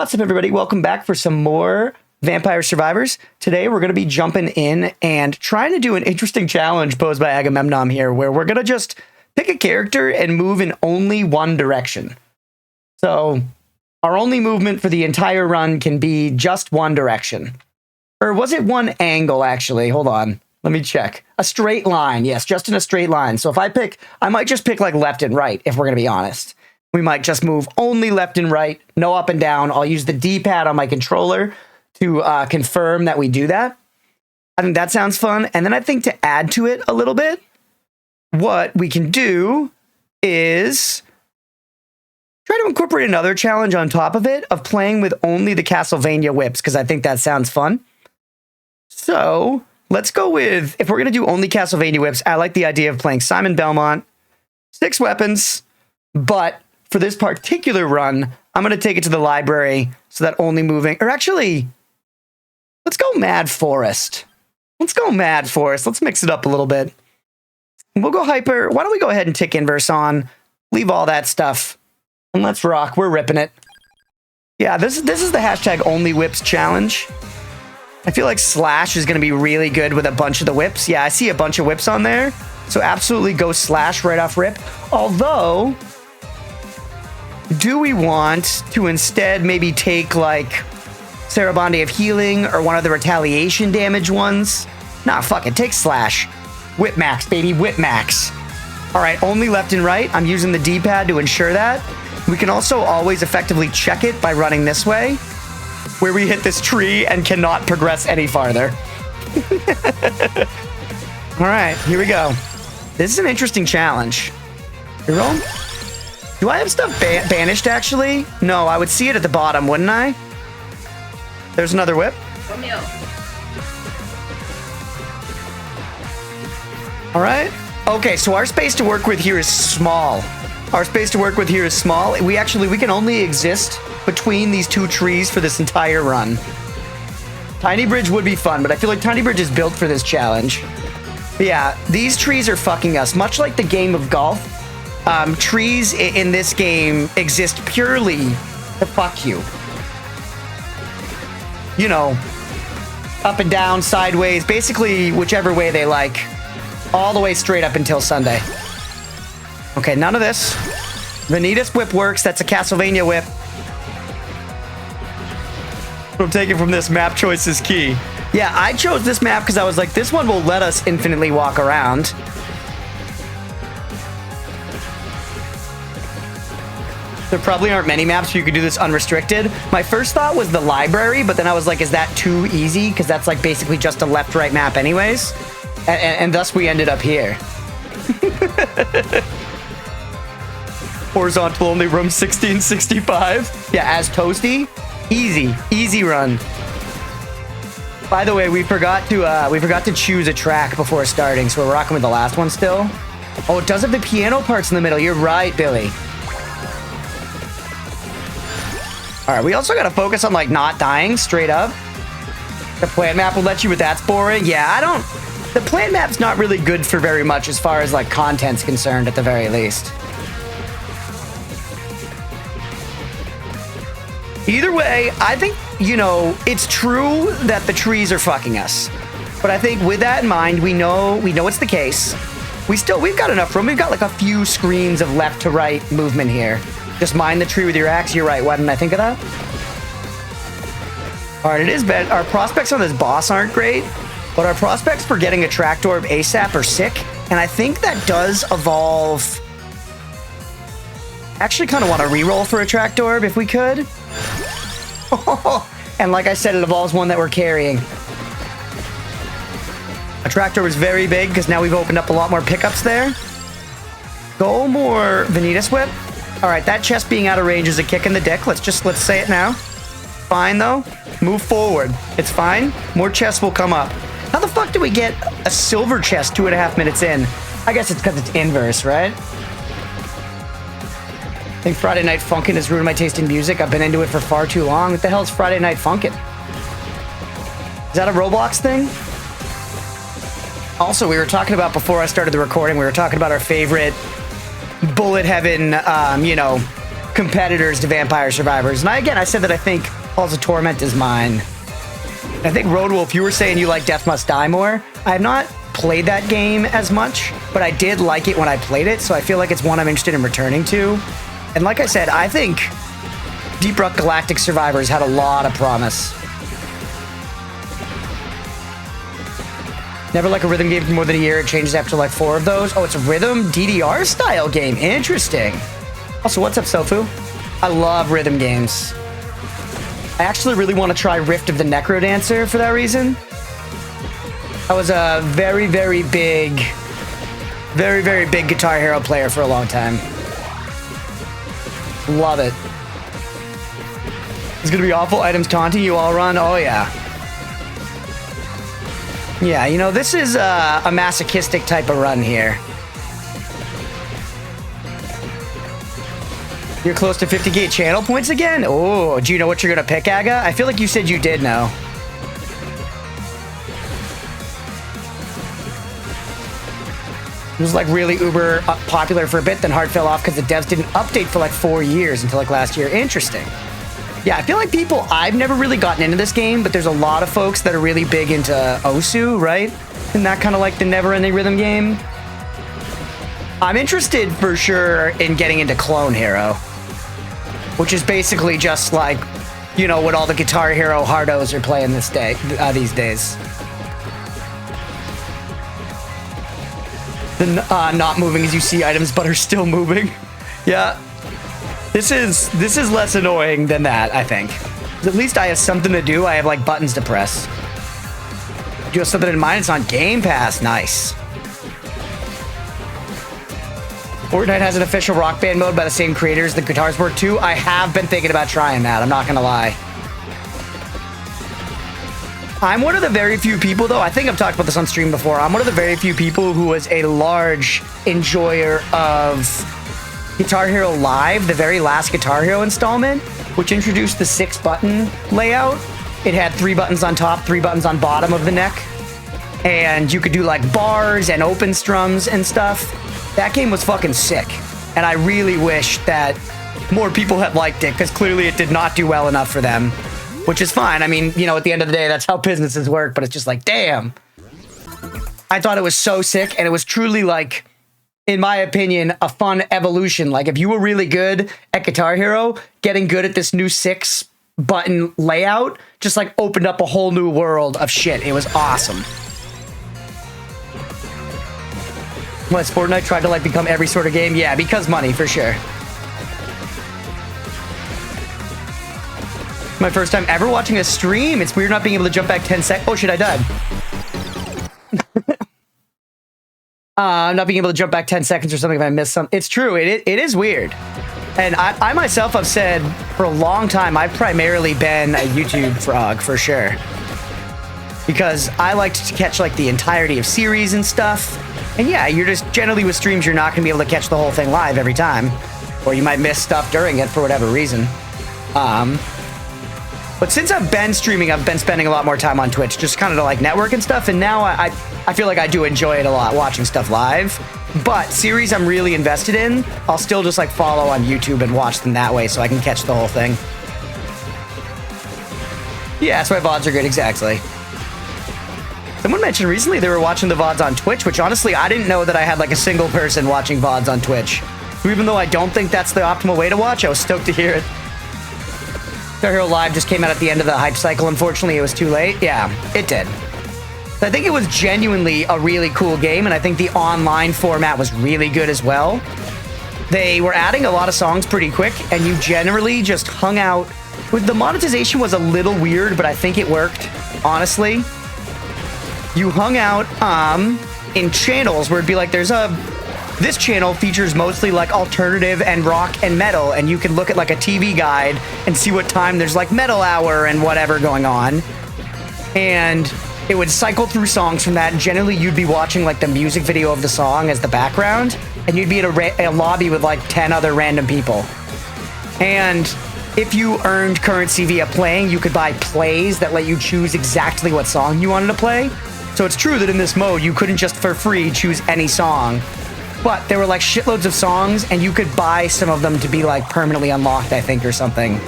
What's up, everybody? Welcome back for some more Vampire Survivors. Today, we're going to be jumping in and trying to do an interesting challenge posed by Agamemnon here, where we're going to just pick a character and move in only one direction. So, our only movement for the entire run can be just one direction. Or was it one angle, actually? Hold on. Let me check. A straight line. Yes, just in a straight line. So if I pick, I might just pick like left and right, if we're going to be honest. We might just move only left and right, no up and down. I'll use the D-pad on my controller to confirm that we do that. I think that sounds fun. And then I think to add to it a little bit, what we can do is try to incorporate another challenge on top of it of playing with only the Castlevania whips, because I think that sounds fun. So let's go with, if we're going to do only Castlevania whips, I like the idea of playing Simon Belmont, 6 weapons, but for this particular run, I'm going to take it to the library so that only moving, or actually, let's go Mad Forest. Let's go Mad Forest. Let's mix it up a little bit. We'll go hyper. Why don't we go ahead and tick inverse on, leave all that stuff, and let's rock. We're ripping it. Yeah, this is the hashtag only whips challenge. I feel like Slash is going to be really good with a bunch of the whips. Yeah, I see a bunch of whips on there. So absolutely go Slash right off rip. Although, do we want to instead maybe take like Sarabande of Healing or one of the retaliation damage ones? Nah, fuck it. Take Slash. Whip max, baby. Whip max. All right, only left and right. I'm using the D-pad to ensure that. We can also always effectively check it by running this way, where we hit this tree and cannot progress any farther. All right, here we go. This is an interesting challenge. You roll? Do I have stuff banished, actually? No, I would see it at the bottom, wouldn't I? There's another whip. All right. Okay, so our space to work with here is small. Our space to work with here is small. We can only exist between these two trees for this entire run. Tiny Bridge would be fun, but I feel like Tiny Bridge is built for this challenge. But yeah, these trees are fucking us. Much like the game of golf, trees in this game exist purely to fuck you. You know, up and down, sideways, basically whichever way they like. All the way straight up until Sunday. Okay, none of this. Vanitas whip works. That's a Castlevania whip. I'm taking from this, map choice is key. Yeah, I chose this map because I was like, this one will let us infinitely walk around. There probably aren't many maps where you could do this unrestricted. My first thought was the library, but then I was like, is that too easy? Because that's like basically just a left-right map anyways. And thus we ended up here. Horizontal only room 1665. Yeah, as Toasty. Easy run. By the way, we forgot to choose a track before starting, so we're rocking with the last one still. Oh, it does have the piano parts in the middle. You're right, Billy. All right, we also got to focus on like not dying straight up. The plant map will let you, but that's boring. Yeah, the plant map's not really good for very much as far as like content's concerned at the very least. Either way, I think, you know, it's true that the trees are fucking us. But I think with that in mind, we know it's the case. We've got enough room. We've got like a few screens of left to right movement here. Just mine the tree with your axe. You're right. Why didn't I think of that? All right, it is bad. Our prospects on this boss aren't great, but our prospects for getting a Tractor Orb ASAP are sick. And I think that does evolve. Actually kind of want to reroll for a Tractor Orb if we could. And like I said, it evolves one that we're carrying. A Tractor was very big because now we've opened up a lot more pickups there. Go more Vanitas Whip. All right, that chest being out of range is a kick in the dick. Let's say it now. Fine though. Move forward. It's fine. More chests will come up. How the fuck do we get a silver chest 2.5 minutes in? I guess it's because it's inverse, right? I think Friday Night Funkin' has ruined my taste in music. I've been into it for far too long. What the hell is Friday Night Funkin'? Is that a Roblox thing? Also, we were talking about, before I started the recording, we were talking about our favorite bullet heaven, you know, competitors to Vampire Survivors. And I said that I think Halls of Torment is mine. I think Roadwolf, you were saying you like Death Must Die more. I have not played that game as much, but I did like it when I played it, so I feel like it's one I'm interested in returning to. And like I said, I think Deep Rock Galactic Survivors had a lot of promise. Never like a rhythm game for more than a year. It changes after like 4 of those. Oh, it's a rhythm DDR style game. Interesting. Also, what's up, Sofu? I love rhythm games. I actually really want to try Rift of the Necrodancer for that reason. I was a very, very big Guitar Hero player for a long time. Love it. It's gonna be awful. Items taunting you all run. Oh, yeah. Yeah, you know, this is a masochistic type of run here. You're close to 50k channel points again? Oh, do you know what you're gonna pick, Aga? I feel like you said you did know. It was like really uber popular for a bit, then hard fell off because the devs didn't update for like 4 years until like last year. Interesting. Yeah, I feel like I've never really gotten into this game, but there's a lot of folks that are really big into Osu, right? And that kind of like the never-ending rhythm game. I'm interested for sure in getting into Clone Hero, which is basically just like, you know, what all the Guitar Hero hardos are playing these days. The not moving as you see items, but are still moving. Yeah. This is less annoying than that, I think. At least I have something to do. I have like buttons to press. Do you have something in mind? It's on Game Pass. Nice. Fortnite has an official Rock Band mode by the same creators that Guitar Sport 2. I have been thinking about trying that. I'm not gonna lie. I'm one of the very few people, though, I think I've talked about this on stream before. I'm one of the very few people who was a large enjoyer of Guitar Hero Live, the very last Guitar Hero installment, which introduced the 6-button layout. It had 3 buttons on top, 3 buttons on bottom of the neck. And you could do like bars and open strums and stuff. That game was fucking sick. And I really wish that more people had liked it, because clearly it did not do well enough for them. Which is fine. I mean, you know, at the end of the day, that's how businesses work. But it's just like, damn. I thought it was so sick. And it was truly like, in my opinion, a fun evolution. Like, if you were really good at Guitar Hero, getting good at this new 6-button layout just like opened up a whole new world of shit. It was awesome. What, Fortnite tried to like become every sort of game? Yeah, because money, for sure. My first time ever watching a stream. It's weird not being able to jump back 10 seconds. Oh shit, I died. Not being able to jump back 10 seconds or something if I missed something. It's true, it is weird. And I myself have said for a long time, I've primarily been a YouTube frog, for sure. Because I liked to catch like the entirety of series and stuff. And yeah, you're just generally with streams, you're not going to be able to catch the whole thing live every time. Or you might miss stuff during it for whatever reason. But since I've been streaming, I've been spending a lot more time on Twitch, just kind of to like network and stuff. And now I feel like I do enjoy it a lot, watching stuff live. But series I'm really invested in, I'll still just like follow on YouTube and watch them that way so I can catch the whole thing. Yeah, that's why VODs are good, exactly. Someone mentioned recently they were watching the VODs on Twitch, which honestly, I didn't know that I had like a single person watching VODs on Twitch. Even though I don't think that's the optimal way to watch, I was stoked to hear it. Guitar Hero Live just came out at the end of the hype cycle. Unfortunately, it was too late. Yeah, it did. I think it was genuinely a really cool game, and I think the online format was really good as well. They were adding a lot of songs pretty quick, and you generally just hung out. The monetization was a little weird, but I think it worked, honestly. You hung out in channels where it'd be like, this channel features mostly like alternative and rock and metal, and you can look at like a TV guide and see what time there's like metal hour and whatever going on. And it would cycle through songs from that, and generally you'd be watching like the music video of the song as the background, and you'd be in a lobby with like 10 other random people. And if you earned currency via playing, you could buy plays that let you choose exactly what song you wanted to play. So it's true that in this mode, you couldn't just for free choose any song. but there were like shitloads of songs, and you could buy some of them to be like permanently unlocked, I think, or something.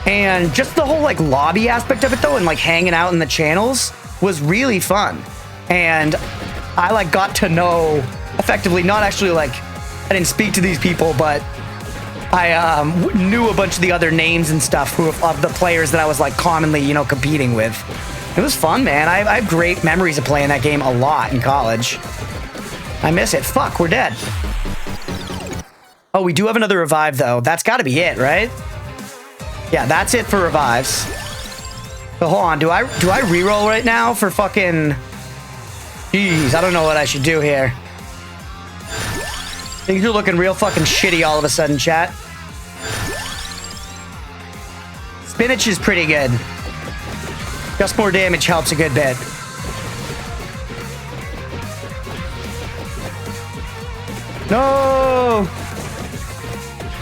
And just the whole like lobby aspect of it though, and like hanging out in the channels was really fun. And I like got to know effectively, not actually like, I didn't speak to these people, but I knew a bunch of the other names and stuff of the players that I was like commonly, you know, competing with. It was fun, man. I have great memories of playing that game a lot in college. I miss it. Fuck, we're dead. Oh, we do have another revive though. That's got to be it, right? Yeah, that's it for revives. So hold on, do I reroll right now for fucking... Jeez, I don't know what I should do here. Things are looking real fucking shitty all of a sudden, chat. Spinach is pretty good. Just more damage helps a good bit. No!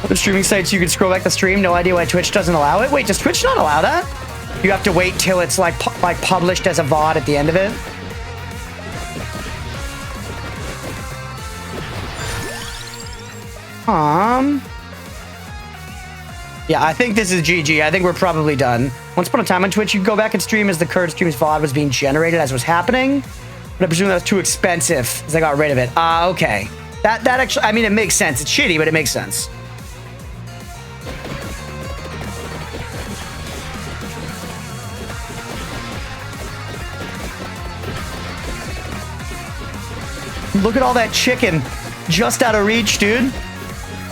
Other streaming sites, you can scroll back the stream. No idea why Twitch doesn't allow it. Wait, does Twitch not allow that? You have to wait till it's like published as a VOD at the end of it. Yeah, I think this is GG. I think we're probably done. Once upon a time on Twitch, you could go back and stream as the current stream's VOD was being generated as was happening. But I presume that was too expensive as I got rid of it. Okay. That actually, I mean, it makes sense. It's shitty, but it makes sense. Look at all that chicken just out of reach, dude.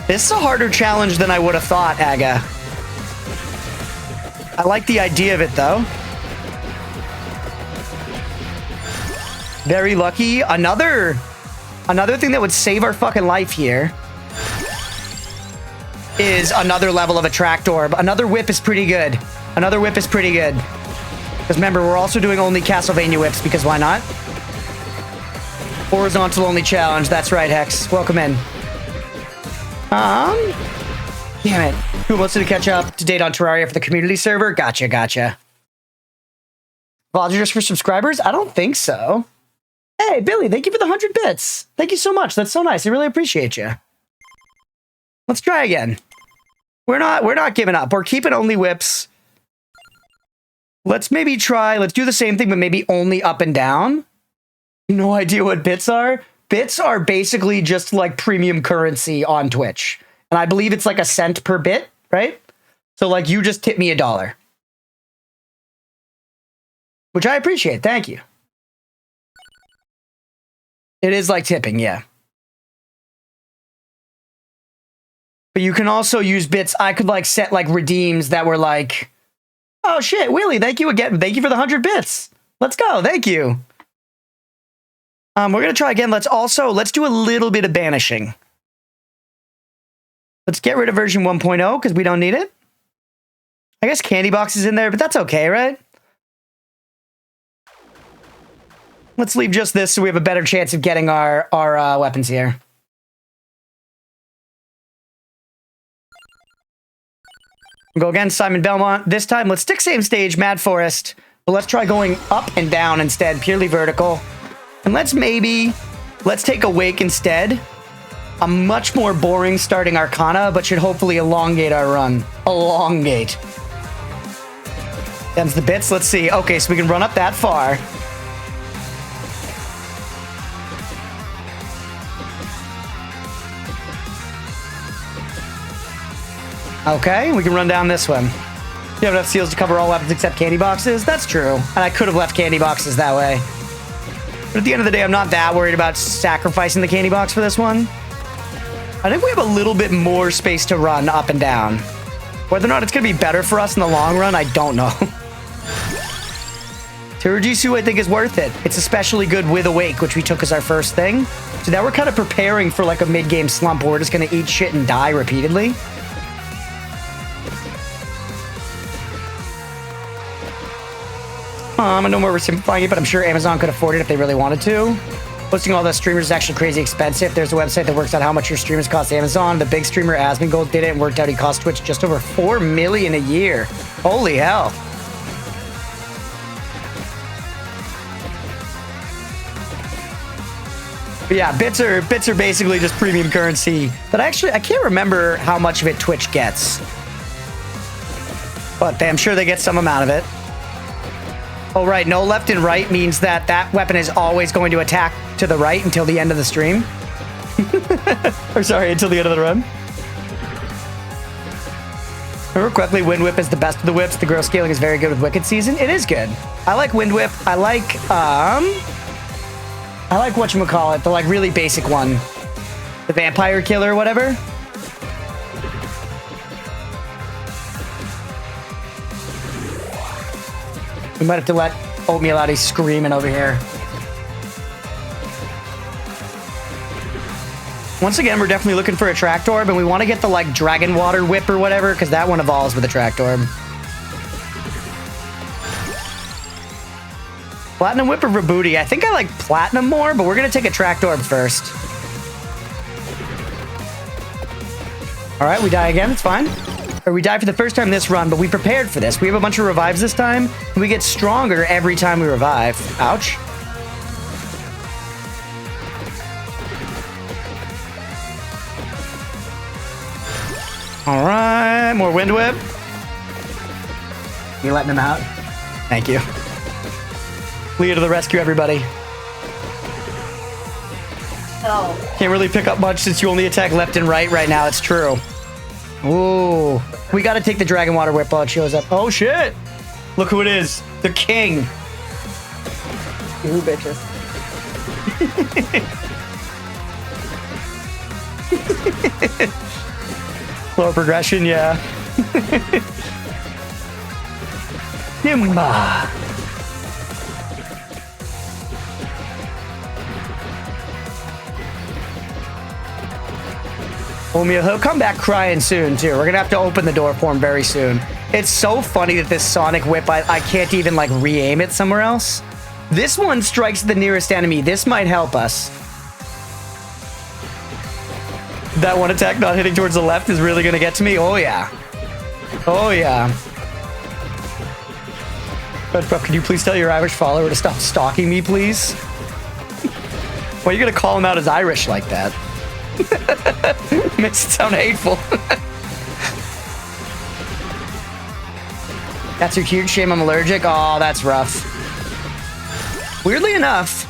This is a harder challenge than I would have thought, Aga. I like the idea of it, though. Very lucky. Another thing that would save our fucking life here is another level of attract orb. Another whip is pretty good. Another whip is pretty good. Because remember, we're also doing only Castlevania whips, because why not? Horizontal only challenge. That's right, Hex. Welcome in. Damn it. Who wants to catch up to date on Terraria for the community server? Gotcha. Apologies for subscribers? I don't think so. Hey, Billy, thank you for the 100 bits. Thank you so much. That's so nice. I really appreciate you. Let's try again. We're not giving up. We're keeping only whips. Let's maybe try, let's do the same thing, but maybe only up and down. No idea what bits are. Bits are basically just like premium currency on Twitch. And I believe it's like a cent per bit, right? So like you just tip me $1. Which I appreciate. Thank you. It is like tipping, yeah. But you can also use bits. I could like set like redeems that were like, oh shit, Willie, thank you again. Thank you for the 100 bits. Let's go. Thank you. We're going to try again. Let's do a little bit of banishing. Let's get rid of version 1.0 because we don't need it. I guess candy box is in there, but that's okay, right? Let's leave just this so we have a better chance of getting our weapons here. Go again, Simon Belmont. This time, let's stick same stage, Mad Forest. But let's try going up and down instead, purely vertical. And let's take Awake instead. A much more boring starting Arcana, but should hopefully elongate our run. Elongate. Them's the bits. Let's see. Okay, so we can run up that far. Okay, we can run down this one. You have enough seals to cover all weapons except candy boxes? That's true. And I could have left candy boxes that way. But at the end of the day, I'm not that worried about sacrificing the candy box for this one. I think we have a little bit more space to run up and down. Whether or not it's going to be better for us in the long run, I don't know. Turajisu, I think, is worth it. It's especially good with Awake, which we took as our first thing. So now we're kind of preparing for like a mid-game slump where we're just going to eat shit and die repeatedly. I know we're simplifying it, but I'm sure Amazon could afford it if they really wanted to. Hosting all the streamers is actually crazy expensive. There's a website that works out how much your streamers cost Amazon. The big streamer Asmongold did it and worked out he cost Twitch just over $4 million a year. Holy hell. But yeah, bits are basically just premium currency. But actually, I can't remember how much of it Twitch gets. But I'm sure they get some amount of it. Oh, right. No left and right means that that weapon is always going to attack to the right until the end of the stream. Or sorry, until the end of the run. Remember correctly, Wind Whip is the best of the whips. The growth scaling is very good with Wicked Season. It is good. I like Wind Whip. I like whatchamacallit, the like really basic one. The Vampire Killer or whatever. We might have to let Oatmeal out. He's screaming over here. Once again, we're definitely looking for a Tractorb, and we want to get the, like, Dragon Water Whip or whatever, because that one evolves with a Tractorb. Platinum Whip or Rebooty? I think I like Platinum more, but we're going to take a Tractorb first. All right, we die again. It's fine. Or we die for the first time this run, but we prepared for this. We have a bunch of revives this time, and we get stronger every time we revive. Ouch. All right, more Wind Whip. You letting him out? Thank you. Leah to the rescue, everybody. Oh. Can't really pick up much since you only attack left and right now. It's true. Ooh. We got to take the Dragon Water Whip while it shows up. Oh, shit. Look who it is. The king. You bitches. Lower progression, yeah. Nimba. He'll come back crying soon, too. We're going to have to open the door for him very soon. It's so funny that this Sonic Whip, I can't even, like, re-aim it somewhere else. This one strikes the nearest enemy. This might help us. That one attack not hitting towards the left is really going to get to me. Oh, yeah. Oh, yeah. Crunchpuff, can you please tell your Irish follower to stop stalking me, please? Why are you going to call him out as Irish like that? Makes it sound hateful. That's your huge shame I'm allergic. Oh, that's rough. Weirdly enough,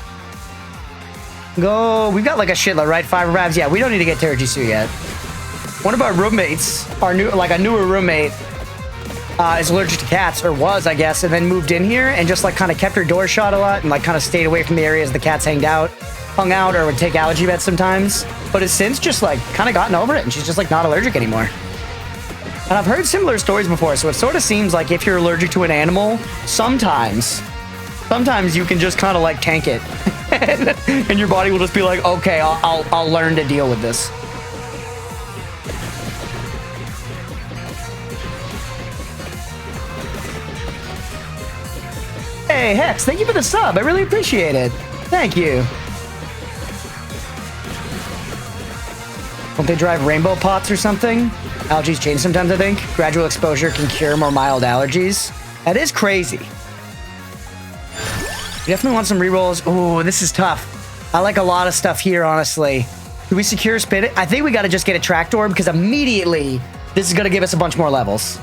we've got like a shitload, right? 5 revives. Yeah, we don't need to get Terrajisu yet. One of our roommates, a newer roommate, is allergic to cats, or was, I guess, and then moved in here and just like kind of kept her door shut a lot and like kind of stayed away from the areas the cats hung out, or would take allergy meds sometimes, but has since just like kind of gotten over it, and she's just like not allergic anymore. And I've heard similar stories before, so it sort of seems like if you're allergic to an animal, sometimes you can just kind of like tank it, and your body will just be like, okay, I'll learn to deal with this. Hey Hex, thank you for the sub. I really appreciate it. Thank you. Don't they drive rainbow pots or something? Allergies change sometimes, I think. Gradual exposure can cure more mild allergies. That is crazy. We definitely want some rerolls. Ooh, this is tough. I like a lot of stuff here, honestly. Do we secure spin it? I think we got to just get a Tractorb, because immediately this is going to give us a bunch more levels.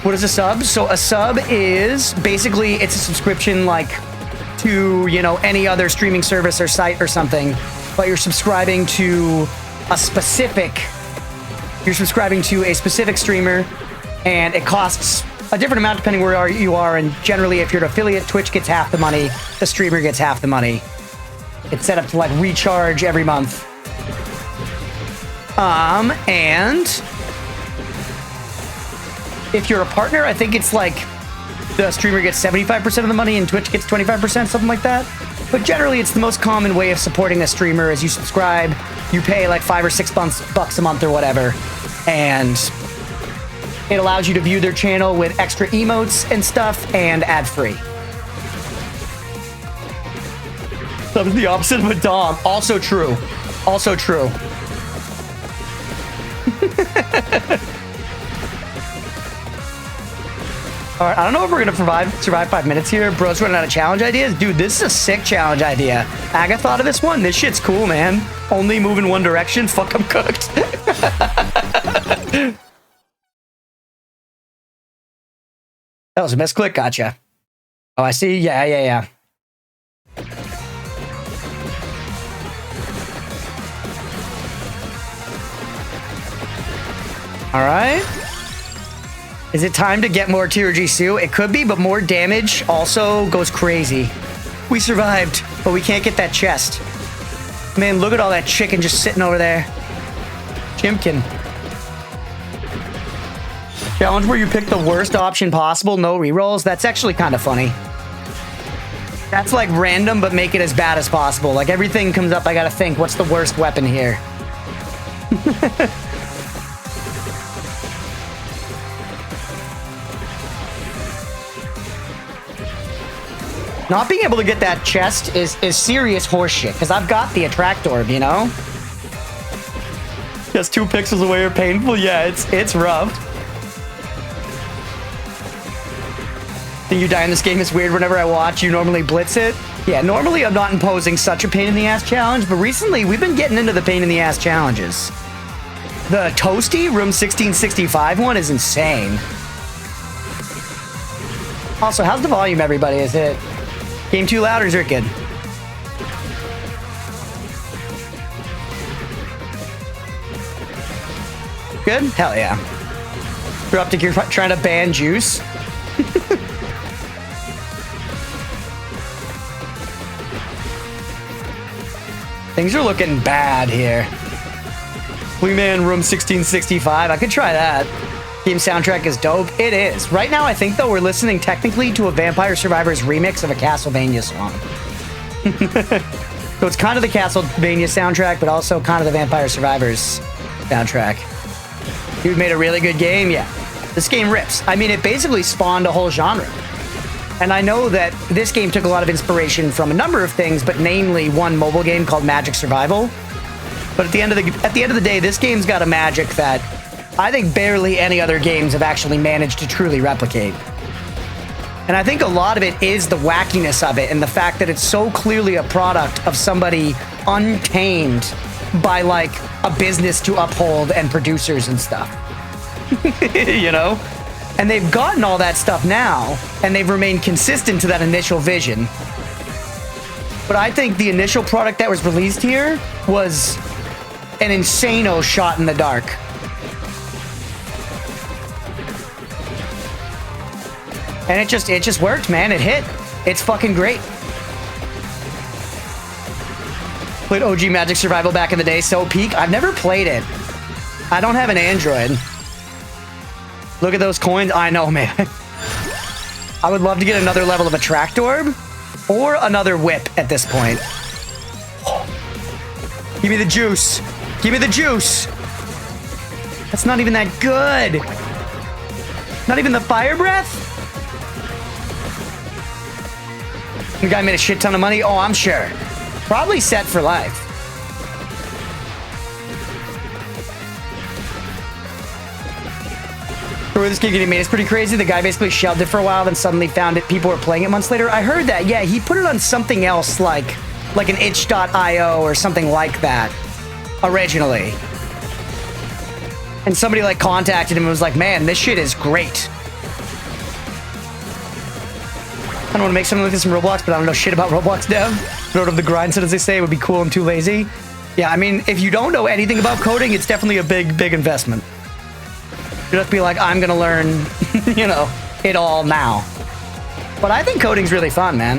What is a sub? So a sub is basically, it's a subscription like to, you know, any other streaming service or site or something, but you're subscribing to a specific streamer, and it costs a different amount depending where you are, and generally if you're an affiliate, Twitch gets half the money, the streamer gets half the money. It's set up to like recharge every month. And if you're a partner, I think it's like the streamer gets 75% of the money and Twitch gets 25%, something like that. But generally, it's the most common way of supporting a streamer is you subscribe, you pay like $5 or $6 bucks a month or whatever, and it allows you to view their channel with extra emotes and stuff and ad-free. That was the opposite of a Dom. Also true. Also true. All right, I don't know if we're gonna survive 5 minutes here. Bro's running out of challenge ideas. Dude, this is a sick challenge idea. Aga thought of this one. This shit's cool, man. Only move in one direction. Fuck, I'm cooked. That was a misclick. Gotcha. Oh, I see. Yeah. All right. Is it time to get more tier G Sue? It could be, but more damage also goes crazy. We survived, but we can't get that chest. Man, look at all that chicken just sitting over there. Chimkin. Challenge where you pick the worst option possible, no rerolls. That's actually kind of funny. That's like random, but make it as bad as possible. Like everything comes up, I gotta think, what's the worst weapon here? Not being able to get that chest is serious horseshit, because I've got the attract orb, you know? Just 2 pixels away are painful? Yeah, it's rough. Think you die in this game is weird whenever I watch you normally blitz it? Yeah, normally I'm not imposing such a pain in the ass challenge, but recently we've been getting into the pain in the ass challenges. The Toasty Room 1665 one is insane. Also, how's the volume, everybody? Is it game too loud or is it good? Good? Hell yeah. Droptic, you're trying to ban juice? Things are looking bad here. Wingman Room 1665. I could try that. Game soundtrack is dope. It is. Right now, I think, though, we're listening technically to a Vampire Survivors remix of a Castlevania song. So it's kind of the Castlevania soundtrack, but also kind of the Vampire Survivors soundtrack. Dude made a really good game. Yeah. This game rips. I mean, it basically spawned a whole genre. And I know that this game took a lot of inspiration from a number of things, but namely one mobile game called Magic Survival. But at the end of the day, this game's got a magic that I think barely any other games have actually managed to truly replicate. And I think a lot of it is the wackiness of it and the fact that it's so clearly a product of somebody untamed by like a business to uphold and producers and stuff. You know? And they've gotten all that stuff now, and they've remained consistent to that initial vision. But I think the initial product that was released here was an insano shot in the dark. And it just worked, man. It hit. It's fucking great. Played OG Magic Survival back in the day, so peak. I've never played it. I don't have an Android. Look at those coins. I know, man. I would love to get another level of attract orb or another whip at this point. Give me the juice. Give me the juice. That's not even that good. Not even the fire breath? The guy made a shit ton of money. Oh, I'm sure. Probably set for life. Where this game getting made is pretty crazy. The guy basically shelved it for a while, then suddenly found it. People were playing it months later. I heard that. Yeah, he put it on something else, like an itch.io or something like that, originally. And somebody like contacted him and was like, "Man, this shit is great." I don't want to make something like this in Roblox, but I don't know shit about Roblox dev. Road of the grind, so as they say, it would be cool. I'm too lazy. Yeah, I mean, if you don't know anything about coding, it's definitely a big investment. You just be like, I'm gonna learn, you know, it all now. But I think coding's really fun, man.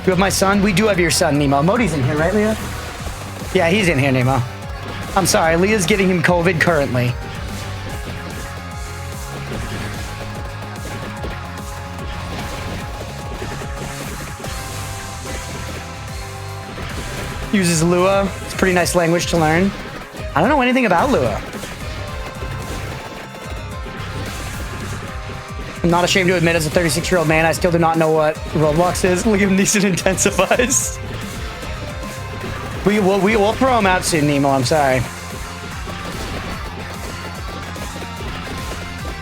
You have my son? We do have your son, Nemo. Modi's in here, right, Leah? Yeah, he's in here, Nemo. I'm sorry, Leah's getting him COVID currently. Uses Lua. It's a pretty nice language to learn. I don't know anything about Lua. I'm not ashamed to admit, as a 36-year-old man, I still do not know what Roblox is. Look at Neeson intensifies. We'll throw him out soon, Nemo. I'm sorry.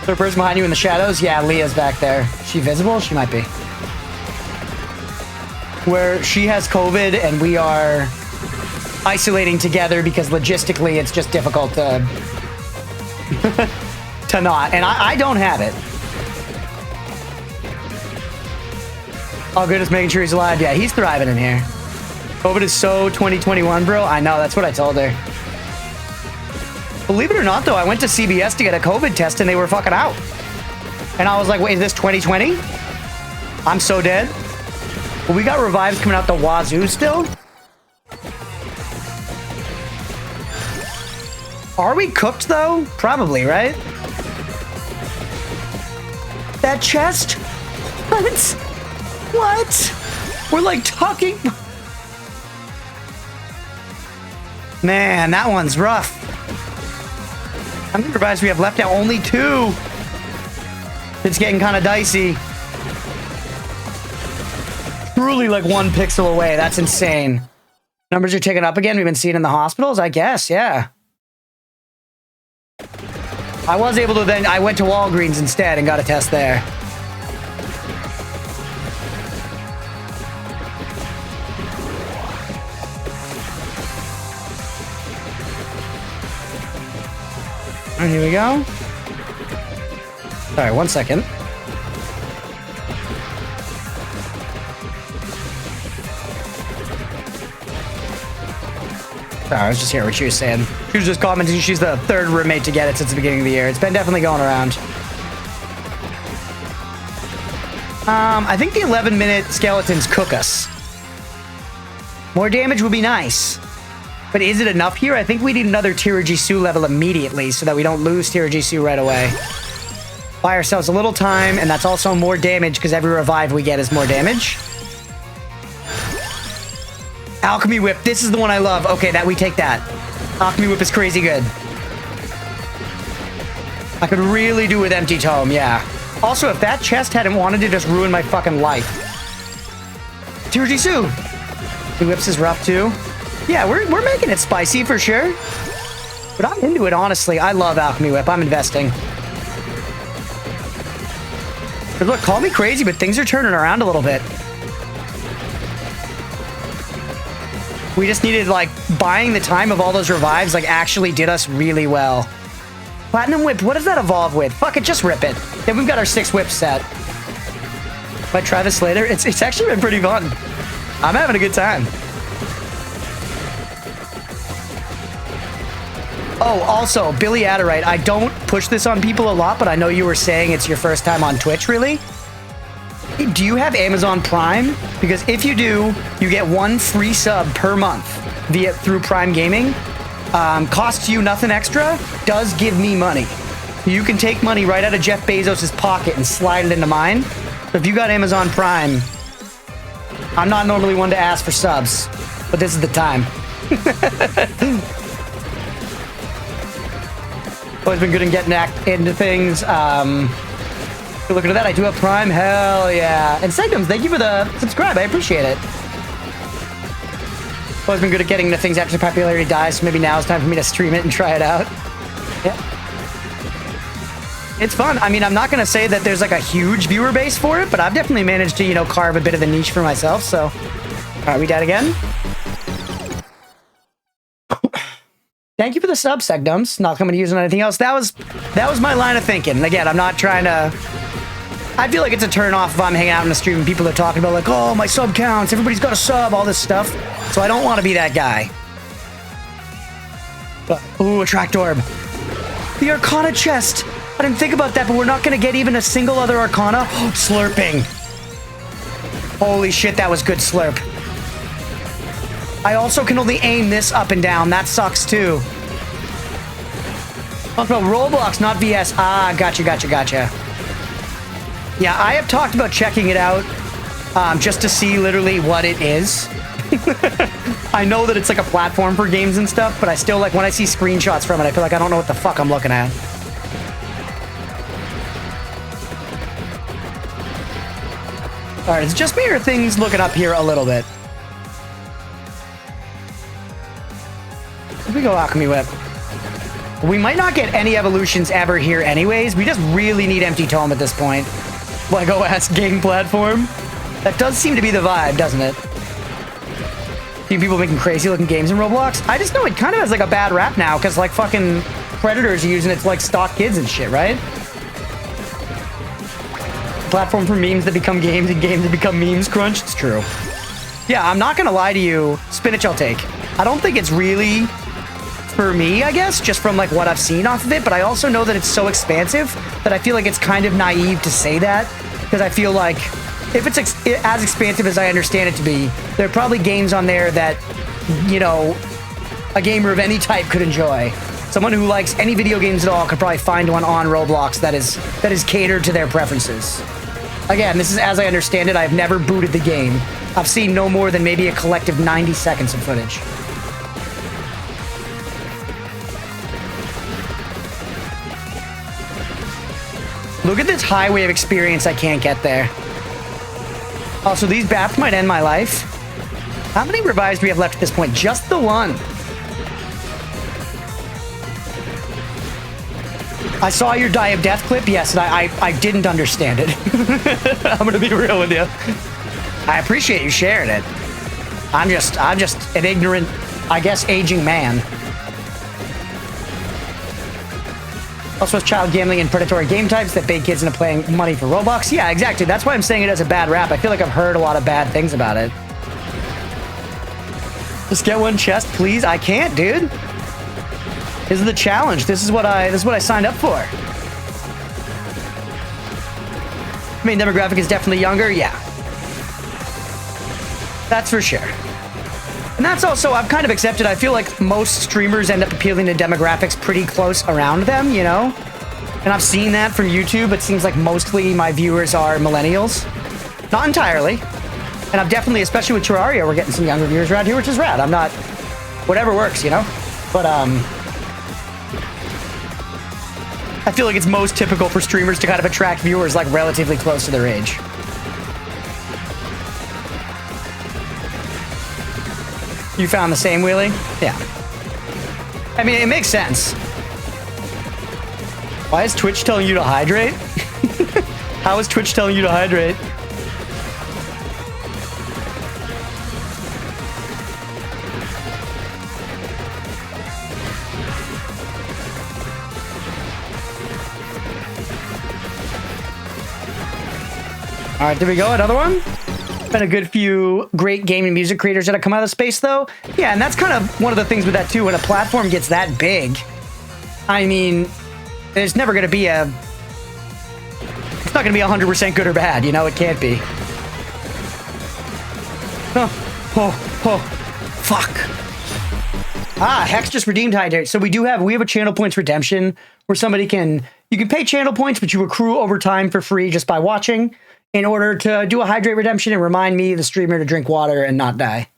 Third person behind you in the shadows? Yeah, Leah's back there. Is she visible? She might be. Where she has COVID and we are isolating together because logistically it's just difficult to to not. And I don't have it. All good is making sure he's alive. Yeah, he's thriving in here. COVID is so 2021, bro. I know, that's what I told her. Believe it or not, though, I went to CBS to get a COVID test and they were fucking out. And I was like, wait, is this 2020? I'm so dead. But we got revives coming out the wazoo still. Are we cooked, though? Probably, right? That chest? What? What? We're like talking. Man, that one's rough. How many revives we have left now? Only 2. It's getting kind of dicey. Truly like 1 pixel away. That's insane. Numbers are ticking up again. We've been seeing in the hospitals, I guess. Yeah. I was able to then... I went to Walgreens instead and got a test there. And here we go. Sorry, 1 second. Sorry, I was just hearing what she was saying. She was just commenting she's the 3rd roommate to get it since the beginning of the year. It's been definitely going around. I think the 11-minute skeletons cook us. More damage would be nice. But is it enough here? I think we need another Tirajisu level immediately so that we don't lose Tirajisu right away. Buy ourselves a little time, and that's also more damage because every revive we get is more damage. Alchemy Whip. This is the one I love. Okay, we take that. Alchemy Whip is crazy good. I could really do with Empty Tome, yeah. Also, if that chest hadn't wanted to just ruin my fucking life. Tirajisu. The Whips is rough too. Yeah, we're making it spicy for sure. But I'm into it, honestly. I love Alchemy Whip. I'm investing. But look, call me crazy, but things are turning around a little bit. We just needed, like, buying the time of all those revives, like, actually did us really well. Platinum Whip, what does that evolve with? Fuck it, just rip it. Then we've got our 6 whips set. Might try this later. It's actually been pretty fun. I'm having a good time. Oh, also, Billy Adderite, I don't push this on people a lot, but I know you were saying it's your first time on Twitch, really? Do you have Amazon Prime? Because if you do, you get 1 free sub per month through Prime Gaming. Costs you nothing extra, does give me money. You can take money right out of Jeff Bezos' pocket and slide it into mine. So if you got Amazon Prime, I'm not normally one to ask for subs, but this is the time. Always been good in getting into things. Looking at that, I do have Prime. Hell yeah. And Segdums, thank you for the subscribe. I appreciate it. Always been good at getting into things after popularity dies, so maybe now it's time for me to stream it and try it out. Yeah. It's fun. I mean, I'm not going to say that there's like a huge viewer base for it, but I've definitely managed to, you know, carve a bit of a niche for myself, so. All right, we dead again? Thank you for the sub, Segdums. Not coming to use on anything else. That was my line of thinking. And again, I'm not trying to... I feel like it's a turn off if I'm hanging out in the stream and people are talking about like, oh, my sub counts, everybody's got a sub, all this stuff. So I don't want to be that guy. But, ooh, Attract Orb. The Arcana chest. I didn't think about that, but we're not going to get even a single other Arcana. Slurping. Holy shit, that was good slurp. I also can only aim this up and down. That sucks too. Talk about Roblox, not VS. Ah, gotcha. Yeah, I have talked about checking it out just to see literally what it is. I know that it's like a platform for games and stuff, but I still, like, when I see screenshots from it, I feel like I don't know what the fuck I'm looking at. All right, it's just me or are things looking up here a little bit? Here we go, Alchemy Whip. We might not get any evolutions ever here anyways. We just really need Empty Tome at this point. Like OS game platform. That does seem to be the vibe, doesn't it? See people making crazy looking games in Roblox. I just know it kind of has like a bad rap now because like fucking predators are using it to like stalk kids and shit, right? Platform for memes that become games and games that become memes, Crunch. It's true. Yeah, I'm not gonna lie to you. Spinach I'll take. I don't think it's really for me, I guess, just from like what I've seen off of it, but I also know that it's so expansive that I feel like it's kind of naive to say that, because I feel like if it's as expansive as I understand it to be, there are probably games on there that, you know, a gamer of any type could enjoy. Someone who likes any video games at all could probably find one on Roblox that is catered to their preferences. Again, this is as I understand it. I've never booted the game. I've seen no more than maybe a collective 90 seconds of footage. Look at this highway of experience I can't get there. Also, these baths might end my life. How many revives do we have left at this point? Just the one. I saw your Die of Death clip, yes, and I didn't understand it. I'm gonna be real with you. I appreciate you sharing it. I'm just an ignorant, I guess, aging man. Also, it's child gambling and predatory game types that bait kids into playing money for Roblox. Yeah, exactly. That's why I'm saying it has a bad rap. I feel like I've heard a lot of bad things about it. Just get one chest, please. I can't, dude. This is the challenge. This is what I signed up for. Main demographic is definitely younger. Yeah. That's for sure. And that's also, I've kind of accepted, I feel like most streamers end up appealing to demographics pretty close around them, you know? And I've seen that from YouTube. It seems like mostly my viewers are millennials. Not entirely. And I've definitely, especially with Terraria, we're getting some younger viewers around here, which is rad. I'm not, whatever works, you know? But, I feel like it's most typical for streamers to kind of attract viewers like relatively close to their age. You found the same, Wheelie? Yeah. I mean, it makes sense. Why is Twitch telling you to hydrate? How is Twitch telling you to hydrate? All right, there we go. Another one. Been a good few great game and music creators that have come out of the space, though. Yeah, and that's kind of one of the things with that, too. When a platform gets that big, I mean, there's never going to be a... It's not going to be 100% good or bad, you know? It can't be. Oh, fuck. Ah, Hex just redeemed Hydrate. So we have a channel points redemption where somebody can... You can pay channel points, but you accrue over time for free just by watching, in order to do a hydrate redemption and remind me, the streamer, to drink water and not die.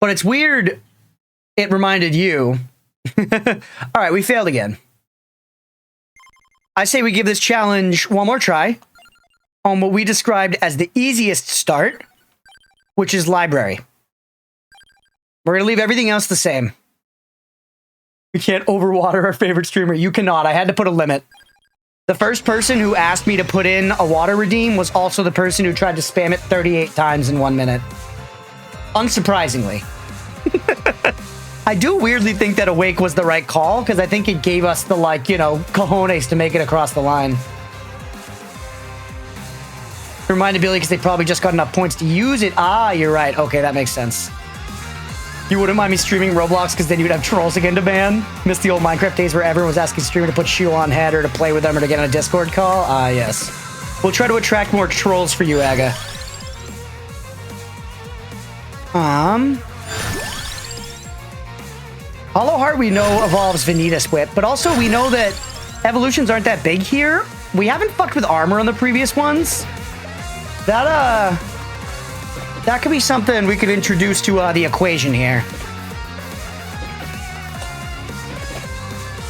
But it's weird it reminded you. All right, we failed again. I say we give this challenge one more try on what we described as the easiest start, which is library. We're going to leave everything else the same. We can't overwater our favorite streamer. You cannot. I had to put a limit. The first person who asked me to put in a water redeem was also the person who tried to spam it 38 times in 1 minute. Unsurprisingly. I do weirdly think that Awake was the right call, because I think it gave us the, like, you know, cojones to make it across the line. It reminded Billy because they probably just got enough points to use it. Ah, you're right. Okay, that makes sense. You wouldn't mind me streaming Roblox because then you'd have trolls again to ban? Miss the old Minecraft days where everyone was asking streamer to put shoe on head or to play with them or to get on a Discord call? Ah, yes. We'll try to attract more trolls for you, Aga. Hollow Heart we know evolves Vanitas Whip, but also we know that evolutions aren't that big here. We haven't fucked with armor on the previous ones. That could be something we could introduce to the equation here.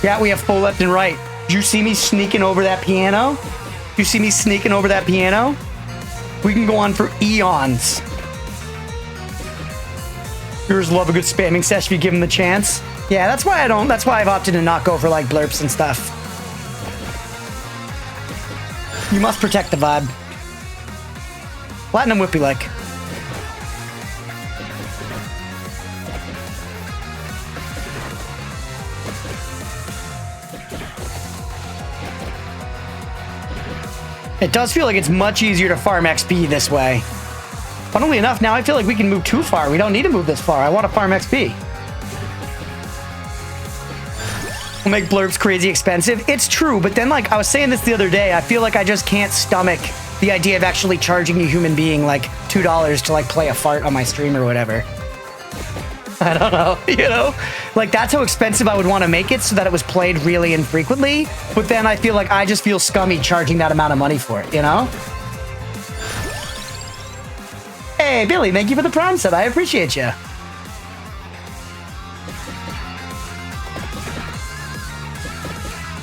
Yeah, we have full left and right. Did you see me sneaking over that piano? Did you see me sneaking over that piano? We can go on for eons. Viewers love a good spamming session if you give them the chance. Yeah, that's why I've opted to not go for like blurps and stuff. You must protect the vibe. Platinum Whippy like. It does feel like it's much easier to farm XP this way. Funnily enough, now I feel like we can move too far. We don't need to move this far. I want to farm XP. We'll make blurps crazy expensive. It's true, but then like I was saying this the other day, I feel like I just can't stomach the idea of actually charging a human being like $2 to like play a fart on my stream or whatever. I don't know, you know? Like that's how expensive I would want to make it so that it was played really infrequently. But then I feel like I just feel scummy charging that amount of money for it, you know? Hey, Billy, thank you for the Prime sub. I appreciate you.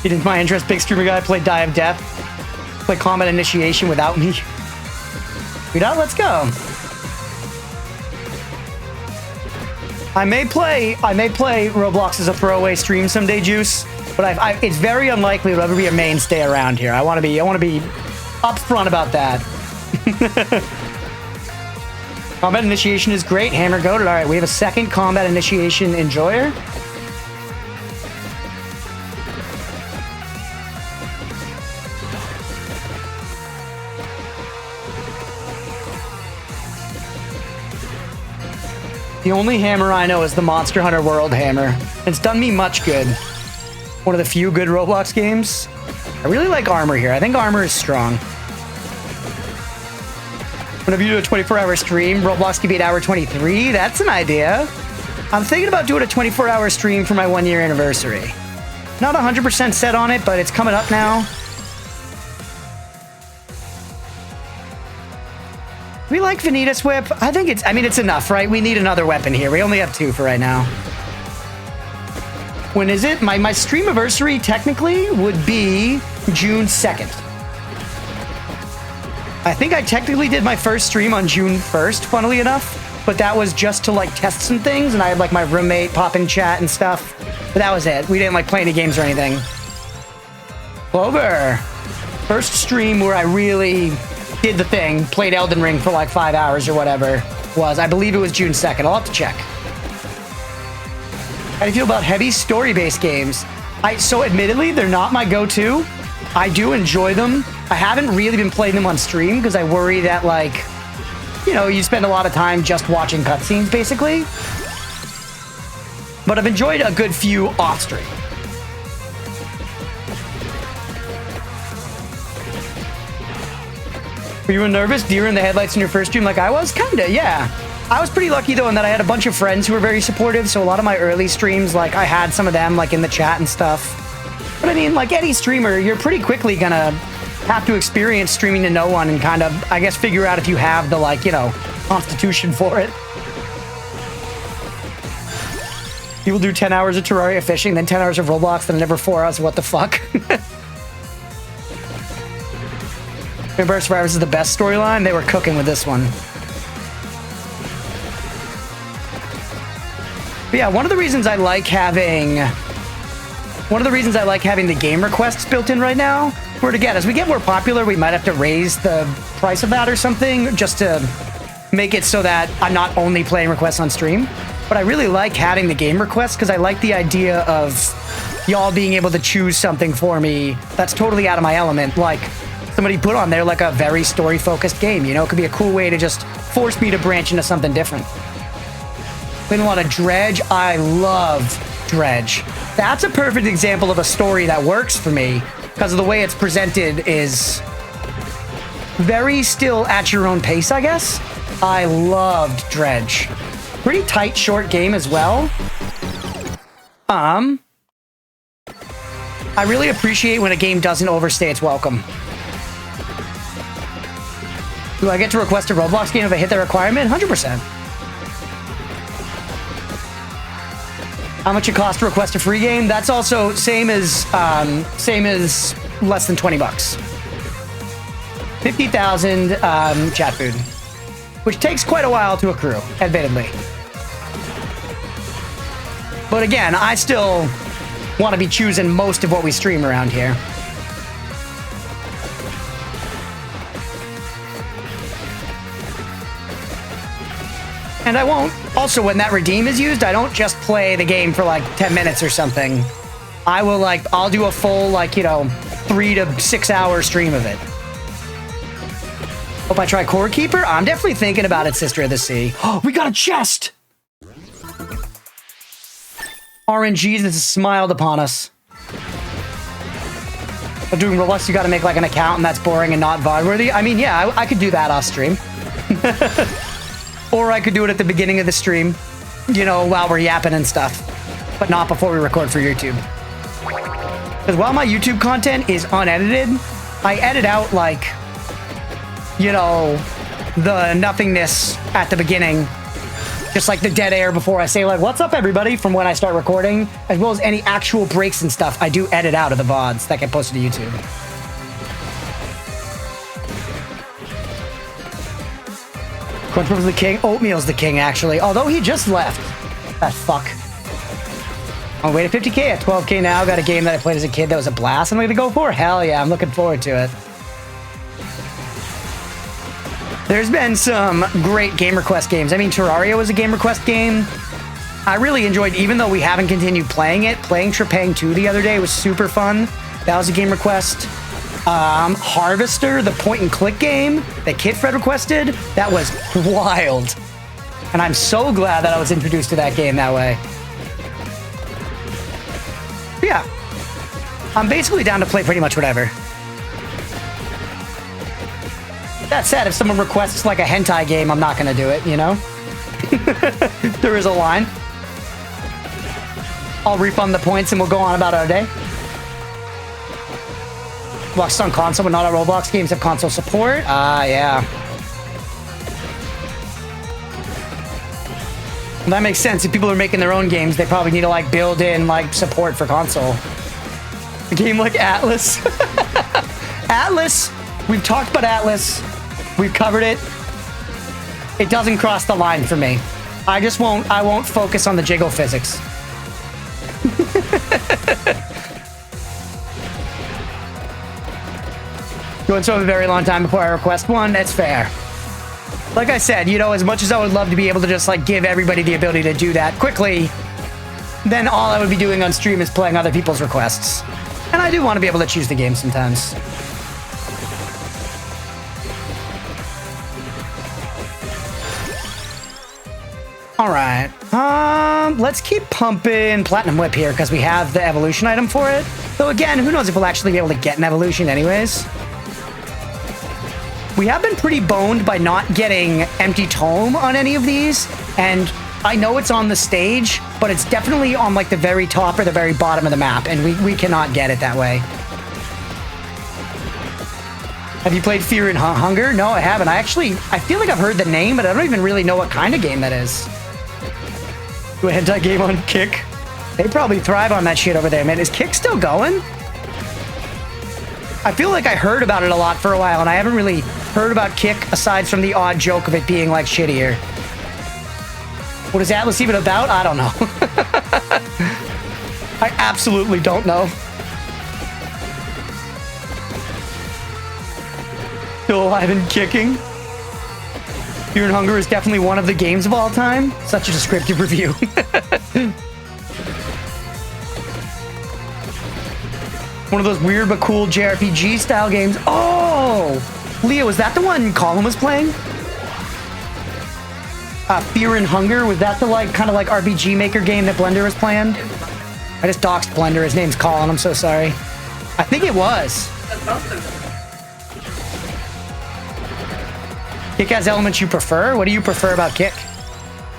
He didn't my interest. Big streamer guy played Die of Death. Play Combat Initiation without me. Read out, let's go. I may play Roblox as a throwaway stream someday, Juice. But it's very unlikely it'll ever be a mainstay around here. I want to be upfront about that. Combat Initiation is great. Hammer goated. All right, we have a second Combat Initiation enjoyer. The only hammer I know is the Monster Hunter World hammer. It's done me much good. One of the few good Roblox games. I really like armor here. I think armor is strong. Whenever you do a 24-hour stream, Roblox could be at hour 23. That's an idea. I'm thinking about doing a 24-hour stream for my 1-year anniversary. Not 100% set on it, but it's coming up now. We like Vanitas Whip. I think it's enough, right? We need another weapon here. We only have 2 for right now. When is it? My stream anniversary technically would be June 2nd. I think I technically did my first stream on June 1st, funnily enough, but that was just to like test some things, and I had like my roommate pop in chat and stuff, but that was it. We didn't like play any games or anything. Clover. First stream where I really did the thing, played Elden Ring for like 5 hours or whatever was. I believe it was June 2nd. I'll have to check. How do you feel about heavy story-based games? So admittedly, they're not my go-to. I do enjoy them. I haven't really been playing them on stream because I worry that like, you know, you spend a lot of time just watching cutscenes basically. But I've enjoyed a good few off stream. Were you nervous? Deer in the headlights in your first stream like I was? Kinda, yeah. I was pretty lucky though in that I had a bunch of friends who were very supportive, so a lot of my early streams, like I had some of them like in the chat and stuff. But I mean, like any streamer, you're pretty quickly gonna have to experience streaming to no one and kind of, I guess, figure out if you have the like, you know, constitution for it. People do 10 hours of Terraria fishing, then 10 hours of Roblox, then another 4 hours. What the fuck? Vampire Survivors is the best storyline. They were cooking with this one. But yeah, one of the reasons I like having the game requests built in right now, where again, as we get more popular, we might have to raise the price of that or something just to make it so that I'm not only playing requests on stream. But I really like having the game requests because I like the idea of y'all being able to choose something for me that's totally out of my element. Like somebody put on there like a very story-focused game, you know? It could be a cool way to just force me to branch into something different. Playing a lot of Dredge. I love Dredge. That's a perfect example of a story that works for me because of the way it's presented is very still at your own pace, I guess. I loved Dredge. Pretty tight, short game as well. I really appreciate when a game doesn't overstay its welcome. Do I get to request a Roblox game if I hit the requirement? 100%. How much it costs to request a free game? That's also same as less than 20 bucks. 50,000 chat food, which takes quite a while to accrue, admittedly. But again, I still want to be choosing most of what we stream around here. And I won't. Also, when that redeem is used, I don't just play the game for like 10 minutes or something. I will I'll do a full 3 to 6 hour stream of it. Hope I try Core Keeper. I'm definitely thinking about it, Sister of the Sea. Oh, we got a chest! RNGs has smiled upon us. But doing Roblox, you gotta make like an account and that's boring and not VOD worthy. I mean, yeah, I could do that off stream. Or I could do it at the beginning of the stream, while we're yapping and stuff. But not before we record for YouTube. Because while my YouTube content is unedited, I edit out the nothingness at the beginning. Just like the dead air before I say what's up everybody from when I start recording, as well as any actual breaks and stuff I do edit out of the VODs that get posted to YouTube. Crunchpuff's the king. Oatmeal's the king, actually. Although he just left. That fuck. On way to 50k at 12k now. Got a game that I played as a kid that was a blast. I'm going to go for. Hell yeah, I'm looking forward to it. There's been some great Game Request games. I mean, Terraria was a Game Request game. I really enjoyed, even though we haven't continued playing it, playing Trepang 2 the other day was super fun. That was a Game Request. Harvester, the point-and-click game that Kit Fred requested, that was wild. And I'm so glad that I was introduced to that game that way. But yeah, I'm basically down to play pretty much whatever. That said, if someone requests like a hentai game, I'm not gonna do it, There is a line. I'll refund the points and we'll go on about our day. Roblox on console, but not all Roblox games have console support. Ah, yeah. Well, that makes sense. If people are making their own games, they probably need to build in support for console. A game like Atlas. Atlas. We've talked about Atlas. We've covered it. It doesn't cross the line for me. I won't focus on the jiggle physics. Going so a very long time before I request one, that's fair. Like I said, as much as I would love to be able to just give everybody the ability to do that quickly, then all I would be doing on stream is playing other people's requests. And I do want to be able to choose the game sometimes. All right. Let's keep pumping Platinum Whip here because we have the evolution item for it. Though again, who knows if we'll actually be able to get an evolution anyways. We have been pretty boned by not getting Empty Tome on any of these, and I know it's on the stage, but it's definitely on the very top or the very bottom of the map, and we cannot get it that way. Have you played Fear and Hunger? No, I haven't. I feel like I've heard the name, but I don't even really know what kind of game that is. Do a hentai game on Kick? They probably thrive on that shit over there, man. Is Kick still going? I feel like I heard about it a lot for a while, and I haven't really heard about Kick aside from the odd joke of it being shittier. What is Atlas even about? I don't know. I absolutely don't know. Still alive and kicking. Fear and Hunger is definitely one of the games of all time. Such a descriptive review. One of those weird but cool JRPG style games. Oh! Leo, is that the one Colin was playing? Fear and Hunger, was that the kind of RPG Maker game that Blender was playing? I just doxed Blender, his name's Colin, I'm so sorry. I think it was. Kick has elements you prefer? What do you prefer about Kick?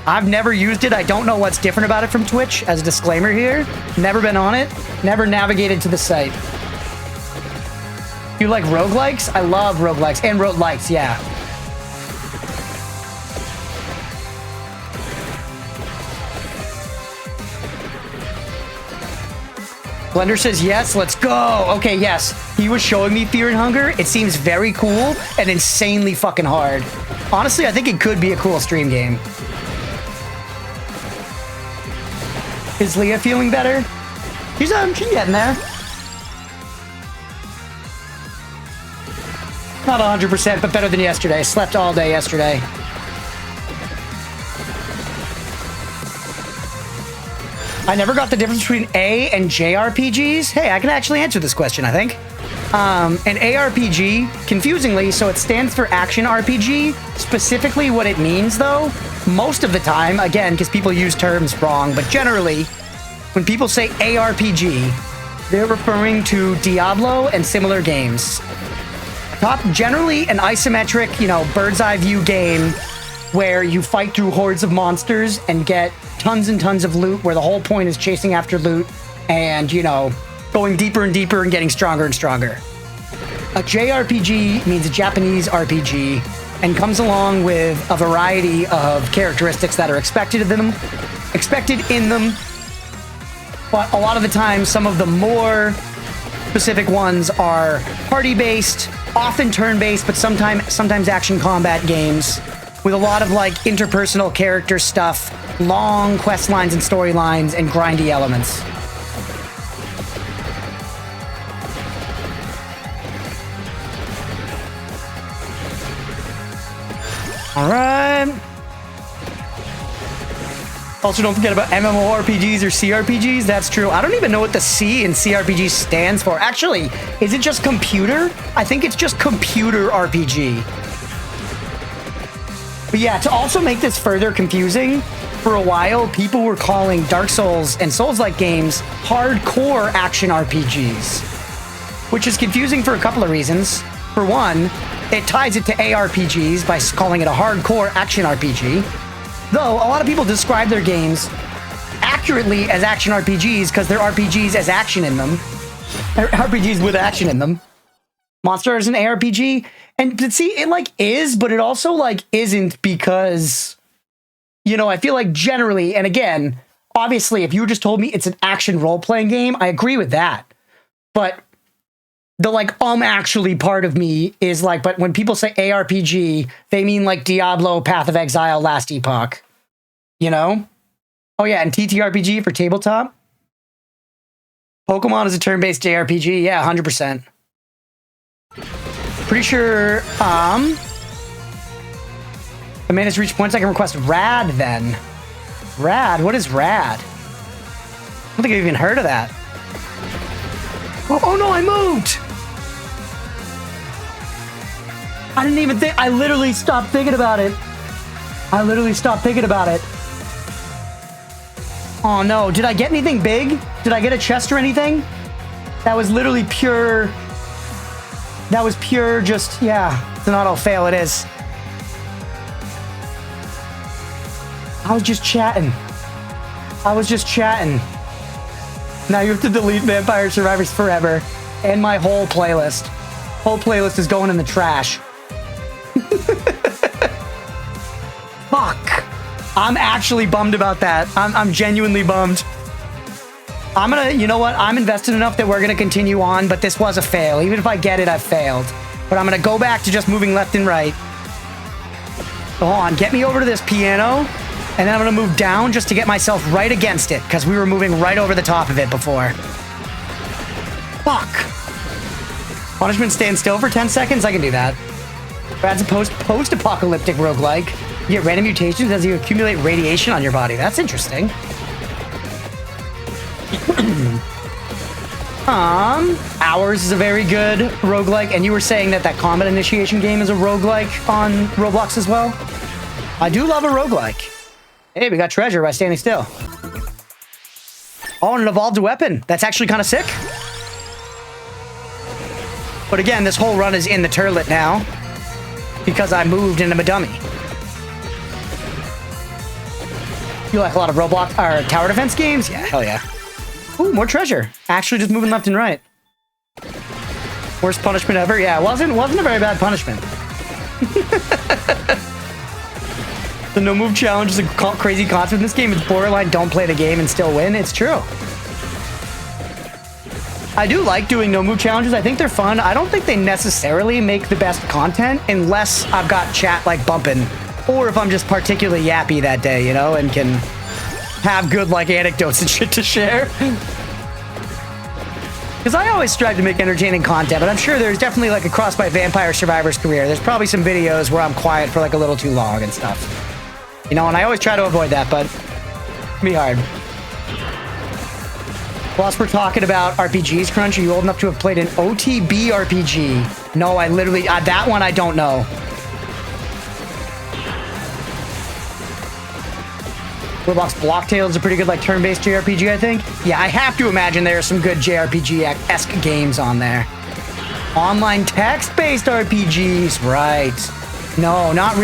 I've never used it. I don't know what's different about it from Twitch, as a disclaimer here. Never been on it. Never navigated to the site. You like roguelikes? I love roguelikes. And roguelikes, yeah. Blender says yes, let's go. Okay, yes. He was showing me Fear and Hunger. It seems very cool and insanely fucking hard. Honestly, I think it could be a cool stream game. Is Leah feeling better? She's getting there. Not 100%, but better than yesterday. Slept all day yesterday. I never got the difference between A and JRPGs. Hey, I can actually answer this question, I think. An ARPG, confusingly, so it stands for Action RPG. Specifically what it means, though, most of the time, again, because people use terms wrong, but generally, when people say ARPG, they're referring to Diablo and similar games. Generally an isometric, bird's eye view game where you fight through hordes of monsters and get tons and tons of loot, where the whole point is chasing after loot and, going deeper and deeper and getting stronger and stronger. A JRPG means a Japanese RPG and comes along with a variety of characteristics that are expected in them. But a lot of the time, some of the more specific ones are party-based, often turn-based, but sometimes action combat games with a lot of interpersonal character stuff, long quest lines and storylines, and grindy elements. All right. Also, don't forget about MMORPGs or CRPGs. That's true. I don't even know what the C in CRPG stands for. Actually, is it just computer? I think it's just computer RPG. But yeah, to also make this further confusing, for a while, people were calling Dark Souls and Souls-like games hardcore action RPGs, which is confusing for a couple of reasons. For one, it ties it to ARPGs by calling it a hardcore action RPG. Though, a lot of people describe their games accurately as action RPGs because they're RPGs as action in them. They're RPGs with action in them. Monster is an ARPG. And see, it is, but it also isn't because, I feel like generally, and again, obviously, if you just told me it's an action role-playing game, I agree with that. But the actually part of me is but when people say ARPG, they mean Diablo, Path of Exile, Last Epoch. Oh yeah, and TTRPG for tabletop. Pokemon is a turn-based JRPG. Yeah, 100%. Pretty sure the man has reached points I can request Rad then. Rad? What is Rad? I don't think I've even heard of that. Oh no, I moved! I didn't even think. I literally stopped thinking about it. Oh no, did I get anything big? Did I get a chest or anything? That was literally pure. That was pure just, yeah. It's an auto fail, it is. I was just chatting. Now you have to delete Vampire Survivors forever. And my whole playlist. Whole playlist is going in the trash. Fuck. I'm actually bummed about that. I'm genuinely bummed. You know what? I'm invested enough that we're gonna continue on, but this was a fail. Even if I get it, I've failed. But I'm gonna go back to just moving left and right. So hold on, get me over to this piano, and then I'm gonna move down just to get myself right against it, because we were moving right over the top of it before. Fuck. Punishment stand still for 10 seconds? I can do that. Adds a post-apocalyptic roguelike. You get random mutations as you accumulate radiation on your body. That's interesting. Ours is a very good roguelike, and you were saying that combat initiation game is a roguelike on Roblox as well? I do love a roguelike. Hey, we got treasure by standing still. Oh, and it evolved a weapon. That's actually kind of sick. But again, this whole run is in the turlet now because I moved and I'm a dummy. You like a lot of Roblox or tower defense games? Yeah, hell yeah. Ooh, more treasure. Actually just moving left and right. Worst punishment ever? Yeah, it wasn't a very bad punishment. The no move challenge is a crazy concept in this game. It's borderline don't play the game and still win. It's true. I do like doing no move challenges. I think they're fun. I don't think they necessarily make the best content unless I've got chat bumping, or if I'm just particularly yappy that day, and can have good like anecdotes and shit to share. Because I always strive to make entertaining content, but I'm sure there's definitely like across my Vampire Survivors career, there's probably some videos where I'm quiet for like a little too long and stuff. You know, and I always try to avoid that, but it can be hard. Whilst we're talking about RPGs, Crunch, are you old enough to have played an OTB RPG? No, I literally, that one I don't know. Roblox Blocktail is a pretty good like turn-based JRPG, I think. Yeah, I have to imagine there are some good JRPG-esque games on there. Online text-based RPGs, right. No, not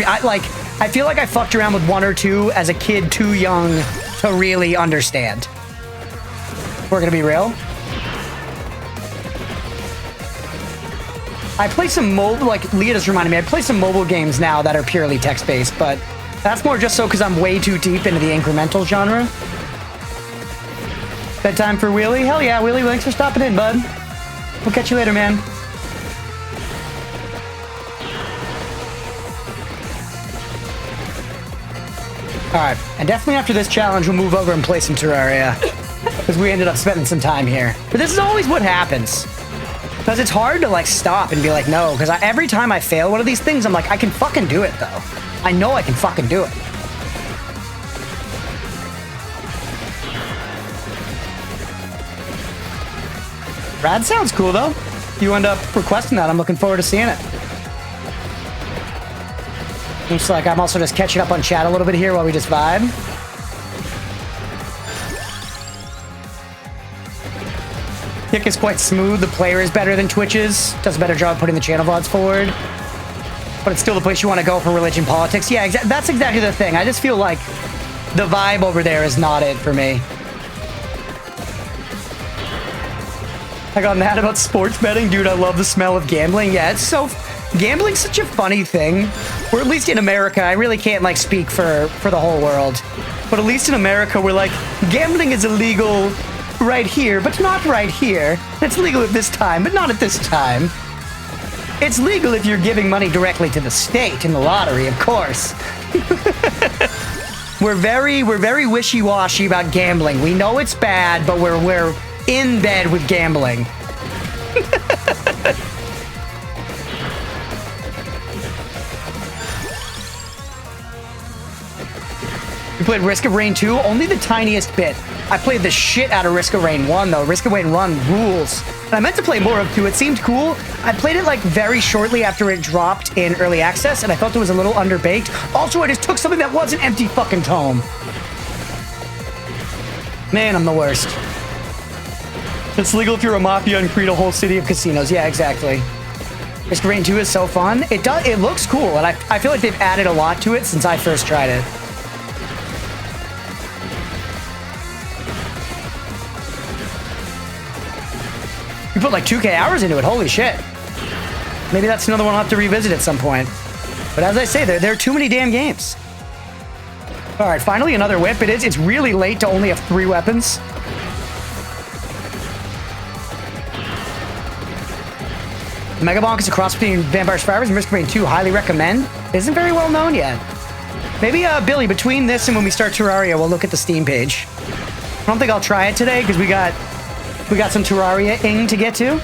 I feel like I fucked around with one or two as a kid too young to really understand. We're gonna be real. I play some mobile, like Leah just reminded me, I play some mobile games now that are purely text-based, but that's more just so because I'm way too deep into the incremental genre. Bedtime for Wheelie? Hell yeah, Wheelie, thanks for stopping in, bud. We'll catch you later, man. Alright, and definitely after this challenge, we'll move over and play some Terraria. Because we ended up spending some time here. But this is always what happens. Because it's hard to, like, stop and be like, no. Because every time I fail one of these things, I'm like, I can fucking do it, though. I know I can fucking do it. Rad sounds cool, though. You end up requesting that. I'm looking forward to seeing it. Looks like I'm also just catching up on chat a little bit here while we just vibe. Kick is quite smooth. The player is better than Twitch's. Does a better job putting the channel VODs forward. But it's still the place you want to go for religion politics. Yeah, that's exactly the thing. I just feel like the vibe over there is not it for me. I got mad about sports betting. Dude, I love the smell of gambling. Yeah, it's so... Gambling's such a funny thing. Or at least in America, I really can't, like, speak for the whole world. But at least in America, we're like, gambling is illegal right here, but not right here. It's legal at this time, but not at this time. It's legal if you're giving money directly to the state in the lottery, of course. We're very wishy-washy about gambling. We know it's bad, but we're in bed with gambling. You played Risk of Rain 2? Only the tiniest bit. I played the shit out of Risk of Rain 1, though. Risk of Rain 1 rules. And I meant to play more of 2. It seemed cool. I played it, like, very shortly after it dropped in early access, and I felt it was a little underbaked. Also, I just took something that was an empty fucking tome. Man, I'm the worst. It's legal if you're a mafia and create a whole city of casinos. Yeah, exactly. Risk of Rain 2 is so fun. It looks cool, and I feel like they've added a lot to it since I first tried it. You put like 2K hours into it. Holy shit. Maybe that's another one I'll have to revisit at some point. But as I say, there are too many damn games. All right, finally another whip. It's really late to only have 3 weapons. Megabonk is a cross between Vampire Survivors and Risk of Rain 2. Highly recommend. Isn't very well known yet. Maybe, Billy, between this and when we start Terraria, we'll look at the Steam page. I don't think I'll try it today because we got some Terraria-ing to get to.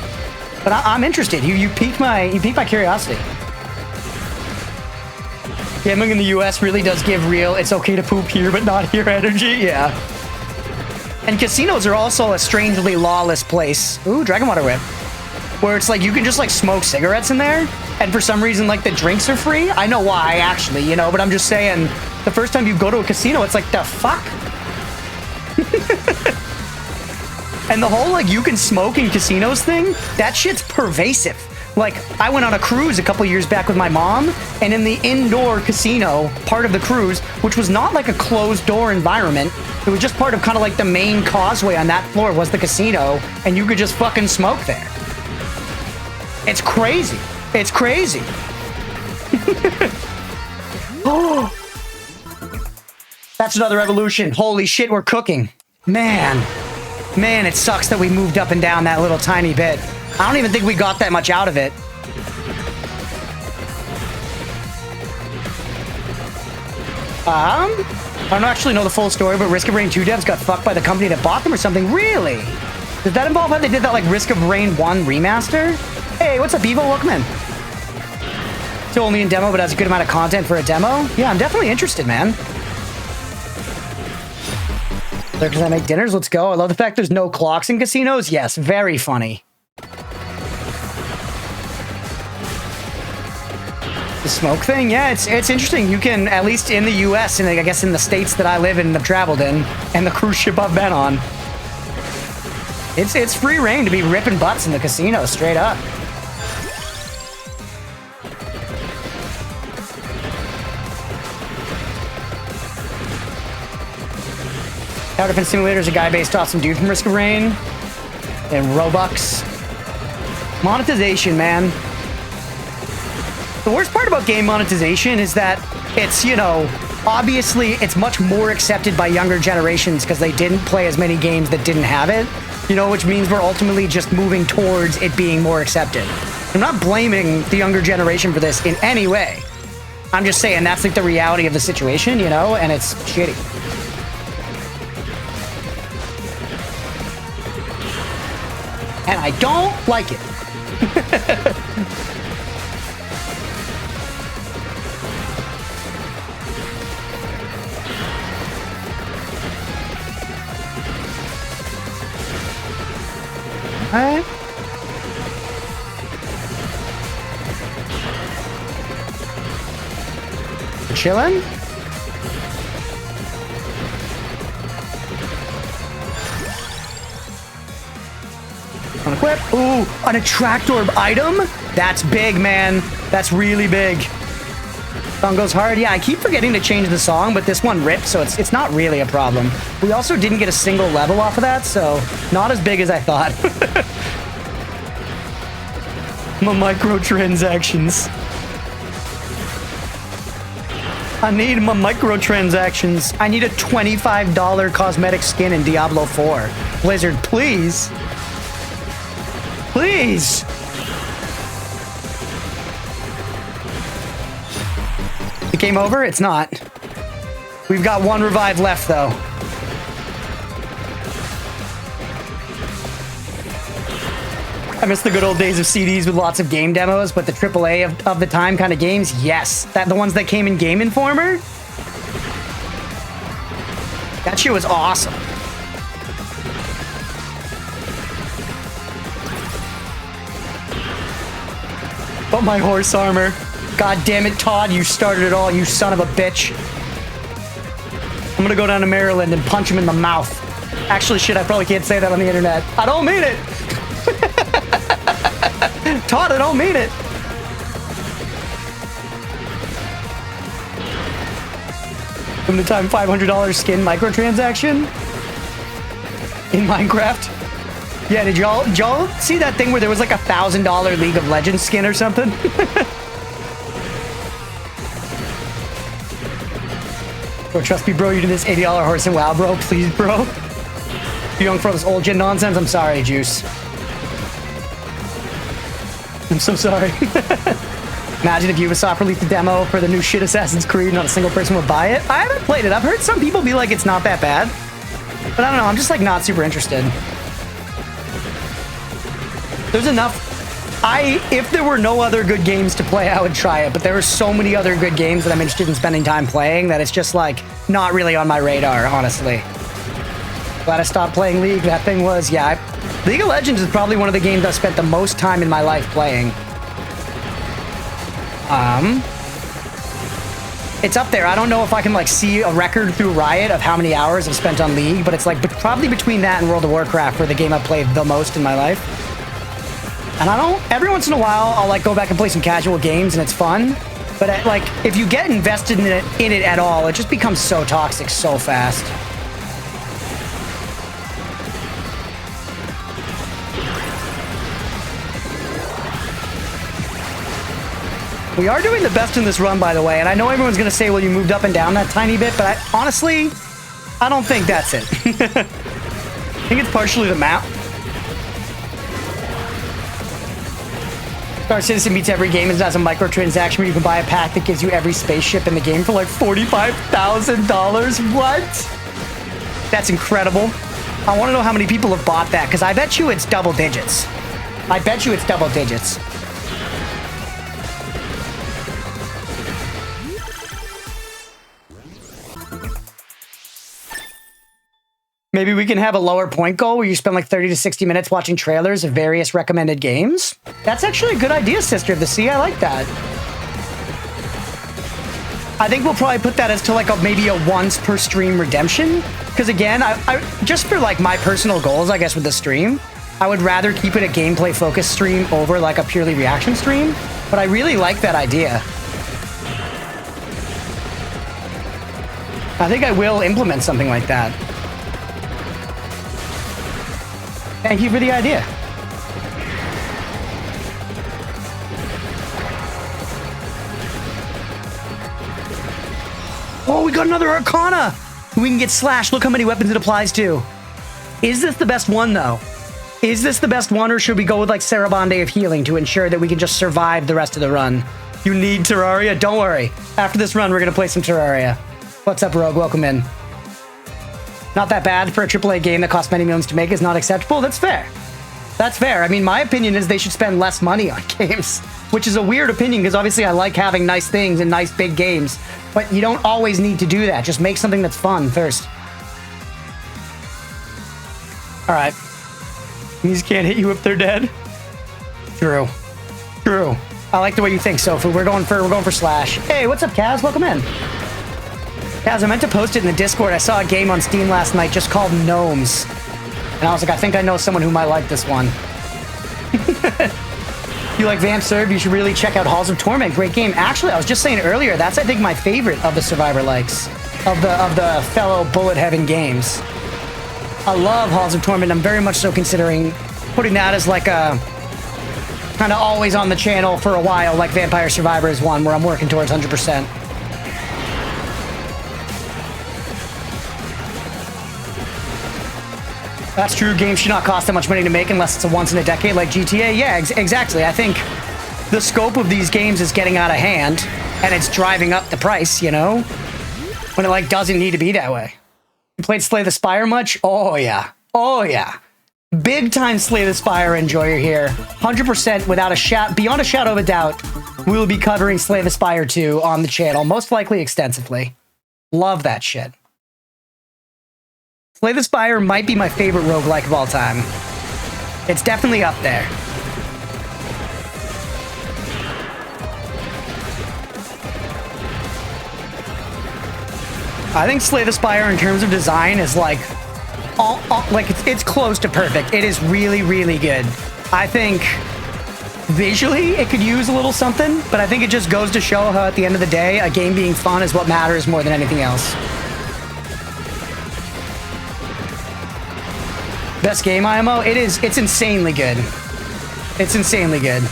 But I'm interested. You piqued my curiosity. Gambling in the US really does give real, it's okay to poop here, but not here energy. Yeah. And casinos are also a strangely lawless place. Ooh, Dragon Water Whip. Where it's like, you can just like smoke cigarettes in there. And for some reason, like the drinks are free. I know why, actually, you know, but I'm just saying, the first time you go to a casino, it's like, the fuck? And the whole, like, you can smoke in casinos thing, that shit's pervasive. Like, I went on a cruise a couple years back with my mom, and in the indoor casino part of the cruise, which was not like a closed-door environment, it was just part of kind of like the main causeway on that floor was the casino, and you could just fucking smoke there. It's crazy. It's crazy. Oh, that's another evolution. Holy shit, we're cooking. Man, it sucks that we moved up and down that little tiny bit. I don't even think we got that much out of it. I don't actually know the full story, but Risk of Rain 2 devs got fucked by the company that bought them or something. Really? Does that involve how they did that, like, Risk of Rain 1 remaster? Hey, what's up, Evo? Welcome in. It's only in demo, but has a good amount of content for a demo? Yeah, I'm definitely interested, man. Because I make dinners, let's go. I love the fact there's no clocks in casinos. Yes, very funny. The smoke thing? Yeah, it's interesting. You can, at least in the US, and I guess in the states that I live in and have traveled in, and the cruise ship I've been on, it's free reign to be ripping butts in the casino, straight up. Tower Defense Simulator is a guy based off some dude from Risk of Rain. And Robux. Monetization, man. The worst part about game monetization is that it's, you know, obviously it's much more accepted by younger generations because they didn't play as many games that didn't have it, you know, which means we're ultimately just moving towards it being more accepted. I'm not blaming the younger generation for this in any way. I'm just saying that's like the reality of the situation, you know, and it's shitty. And I don't like it. Alright. Chillin'? Unequip. Ooh, an attract orb item? That's big, man. That's really big. Song goes hard. Yeah, I keep forgetting to change the song, but this one ripped, so it's not really a problem. We also didn't get a single level off of that, so not as big as I thought. My microtransactions. I need my microtransactions. I need a $25 cosmetic skin in Diablo 4. Blizzard, please. Please! The game over? It's not. We've got one revive left, though. I miss the good old days of CDs with lots of game demos, but the AAA of the time kind of games, yes. The ones that came in Game Informer? That shit was awesome. But my horse armor. God damn it, Todd, you started it all, you son of a bitch. I'm gonna go down to Maryland and punch him in the mouth. Actually, shit, I probably can't say that on the internet. I don't mean it! Todd, I don't mean it! Limited time $500 skin microtransaction? In Minecraft? Yeah, did y'all see that thing where there was like $1,000 League of Legends skin or something? Bro, trust me, bro, you did this $80 horse and WoW, bro. Please, bro. Too young for this old gen nonsense. I'm sorry, Juice. I'm so sorry. Imagine if Ubisoft released a demo for the new shit Assassin's Creed, not a single person would buy it. I haven't played it. I've heard some people be like, it's not that bad. But I don't know, I'm just like not super interested. There's enough. If there were no other good games to play, I would try it. But there are so many other good games that I'm interested in spending time playing that it's just like not really on my radar, honestly. Glad I stopped playing League. That thing was, yeah. League of Legends is probably one of the games I've spent the most time in my life playing. It's up there. I don't know if I can like see a record through Riot of how many hours I've spent on League, but it's like probably between that and World of Warcraft for the game I've played the most in my life. And every once in a while, I'll like go back and play some casual games and it's fun. But like, if you get invested in it at all, it just becomes so toxic so fast. We are doing the best in this run, by the way. And I know everyone's going to say, well, you moved up and down that tiny bit, but honestly, I don't think that's it. I think it's partially the map. Star Citizen beats every game and has a microtransaction where you can buy a pack that gives you every spaceship in the game for like $45,000. What? That's incredible. I want to know how many people have bought that, because I bet you it's double digits. I bet you it's double digits. Maybe we can have a lower point goal where you spend like 30 to 60 minutes watching trailers of various recommended games. That's actually a good idea, Sister of the Sea. I like that. I think we'll probably put that as to like maybe a once per stream redemption. Because again, I just for like my personal goals, I guess with the stream, I would rather keep it a gameplay focused stream over like a purely reaction stream. But I really like that idea. I think I will implement something like that. Thank you for the idea. Oh, we got another Arcana! We can get Slash. Look how many weapons it applies to. Is this the best one, though? Is this the best one, or should we go with, like, Sarabande of Healing to ensure that we can just survive the rest of the run? You need Terraria? Don't worry. After this run, we're going to play some Terraria. What's up, Rogue? Welcome in. Not that bad for a AAA game that costs many millions to make is not acceptable. That's fair. That's fair. I mean, my opinion is they should spend less money on games, which is a weird opinion because obviously I like having nice things and nice big games, but you don't always need to do that. Just make something that's fun first. All right. These can't hit you if they're dead. True. True. I like the way you think, Sophie. We're going for Slash. Hey, what's up, Kaz? Welcome in. Kaz, I meant to post it in the Discord. I saw a game on Steam last night just called Gnomes. And I was like, I think I know someone who might like this one. You like Vamp Serve? You should really check out Halls of Torment. Great game. Actually, I was just saying earlier, that's, I think, my favorite of the Survivor likes. Of the fellow Bullet Heaven games. I love Halls of Torment. I'm very much so considering putting that as like a kind of always on the channel for a while, like Vampire Survivor is one where I'm working towards 100%. That's true. Games should not cost that much money to make unless it's a once in a decade like GTA. Yeah, exactly. I think the scope of these games is getting out of hand and it's driving up the price, you know? When it like doesn't need to be that way. You played Slay the Spire much? Oh yeah. Oh yeah. Big time Slay the Spire enjoyer here. 100% without beyond a shadow of a doubt, we will be covering Slay the Spire 2 on the channel, most likely extensively. Love that shit. Slay the Spire might be my favorite roguelike of all time. It's definitely up there. I think Slay the Spire in terms of design is like, it's close to perfect. It is really, really good. I think visually it could use a little something, but I think it just goes to show how at the end of the day, a game being fun is what matters more than anything else. Best game IMO? It's insanely good. It's insanely good.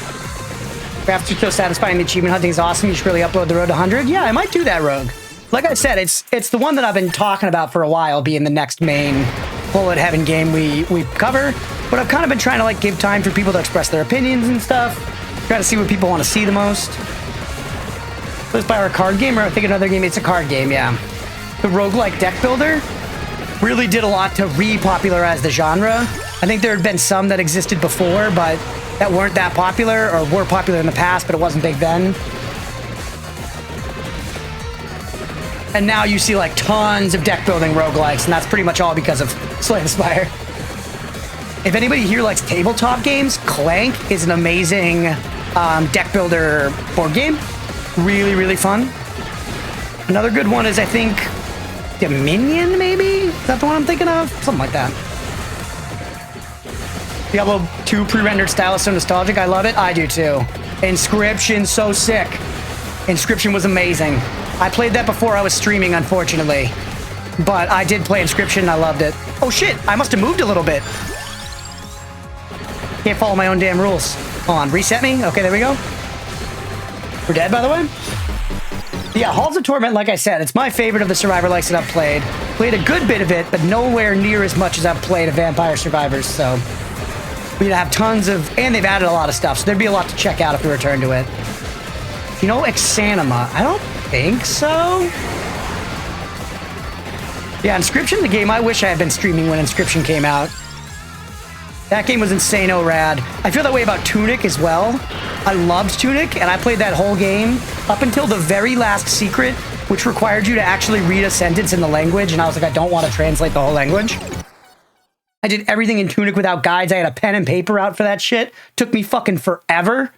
Perhaps you're so satisfying the achievement hunting is awesome, you should really upload the road to 100. Yeah, I might do that, Rogue. Like I said, it's the one that I've been talking about for a while being the next main Bullet Heaven game we cover, but I've kind of been trying to like give time for people to express their opinions and stuff, try to see what people want to see the most. Was by a card game, or I think another game, it's a card game, yeah. The roguelike deck builder really did a lot to repopularize the genre. I think there had been some that existed before, but that weren't that popular, or were popular in the past, but it wasn't big then. And now you see like tons of deck building roguelikes, and that's pretty much all because of Slay the Spire. If anybody here likes tabletop games, Clank is an amazing deck builder board game. Really, really fun. Another good one is, I think, Dominion, maybe? Is that the one I'm thinking of? Something like that. Diablo 2 pre-rendered style is so nostalgic. I love it. I do too. Inscription, so sick. Inscription was amazing. I played that before I was streaming, unfortunately. But I did play Inscription and I loved it. Oh shit, I must have moved a little bit. Can't follow my own damn rules. Hold on, reset me? Okay, there we go. We're dead, by the way? Yeah, Halls of Torment, like I said, it's my favorite of the Survivor likes that I've played. Played a good bit of it, but nowhere near as much as I've played of Vampire Survivors, so We'd have tons of, and they've added a lot of stuff, so there'd be a lot to check out if we return to it. You know Exanima? I don't think so. Yeah, Inscription, the game I wish I had been streaming when Inscription came out. That game was insane-o rad. I feel that way about Tunic as well. I loved Tunic, and I played that whole game up until the very last secret, which required you to actually read a sentence in the language, and I was like, I don't want to translate the whole language. I did everything in Tunic without guides. I had a pen and paper out for that shit. Took me fucking forever,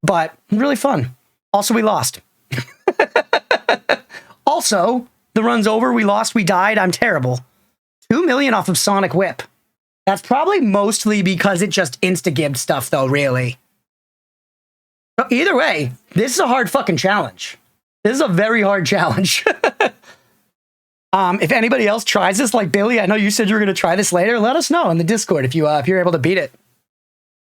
but really fun. Also, we lost. Also, the run's over. We lost. We died. I'm terrible. 2 million off of Sonic Whip. That's probably mostly because it just insta-gibbed stuff, though, really. But either way, this is a hard fucking challenge. This is a very hard challenge. If anybody else tries this, like Billy, I know you said you were going to try this later. Let us know in the Discord if you're able to beat it.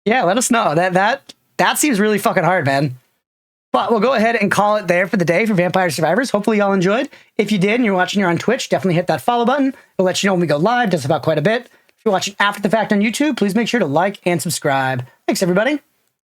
Yeah, let us know. That seems really fucking hard, man. But we'll go ahead and call it there for the day for Vampire Survivors. Hopefully y'all enjoyed. If you did and you're watching here on Twitch, definitely hit that follow button. We'll let you know when we go live. Does about quite a bit. If you're watching after the fact on YouTube, please make sure to like and subscribe. Thanks, everybody.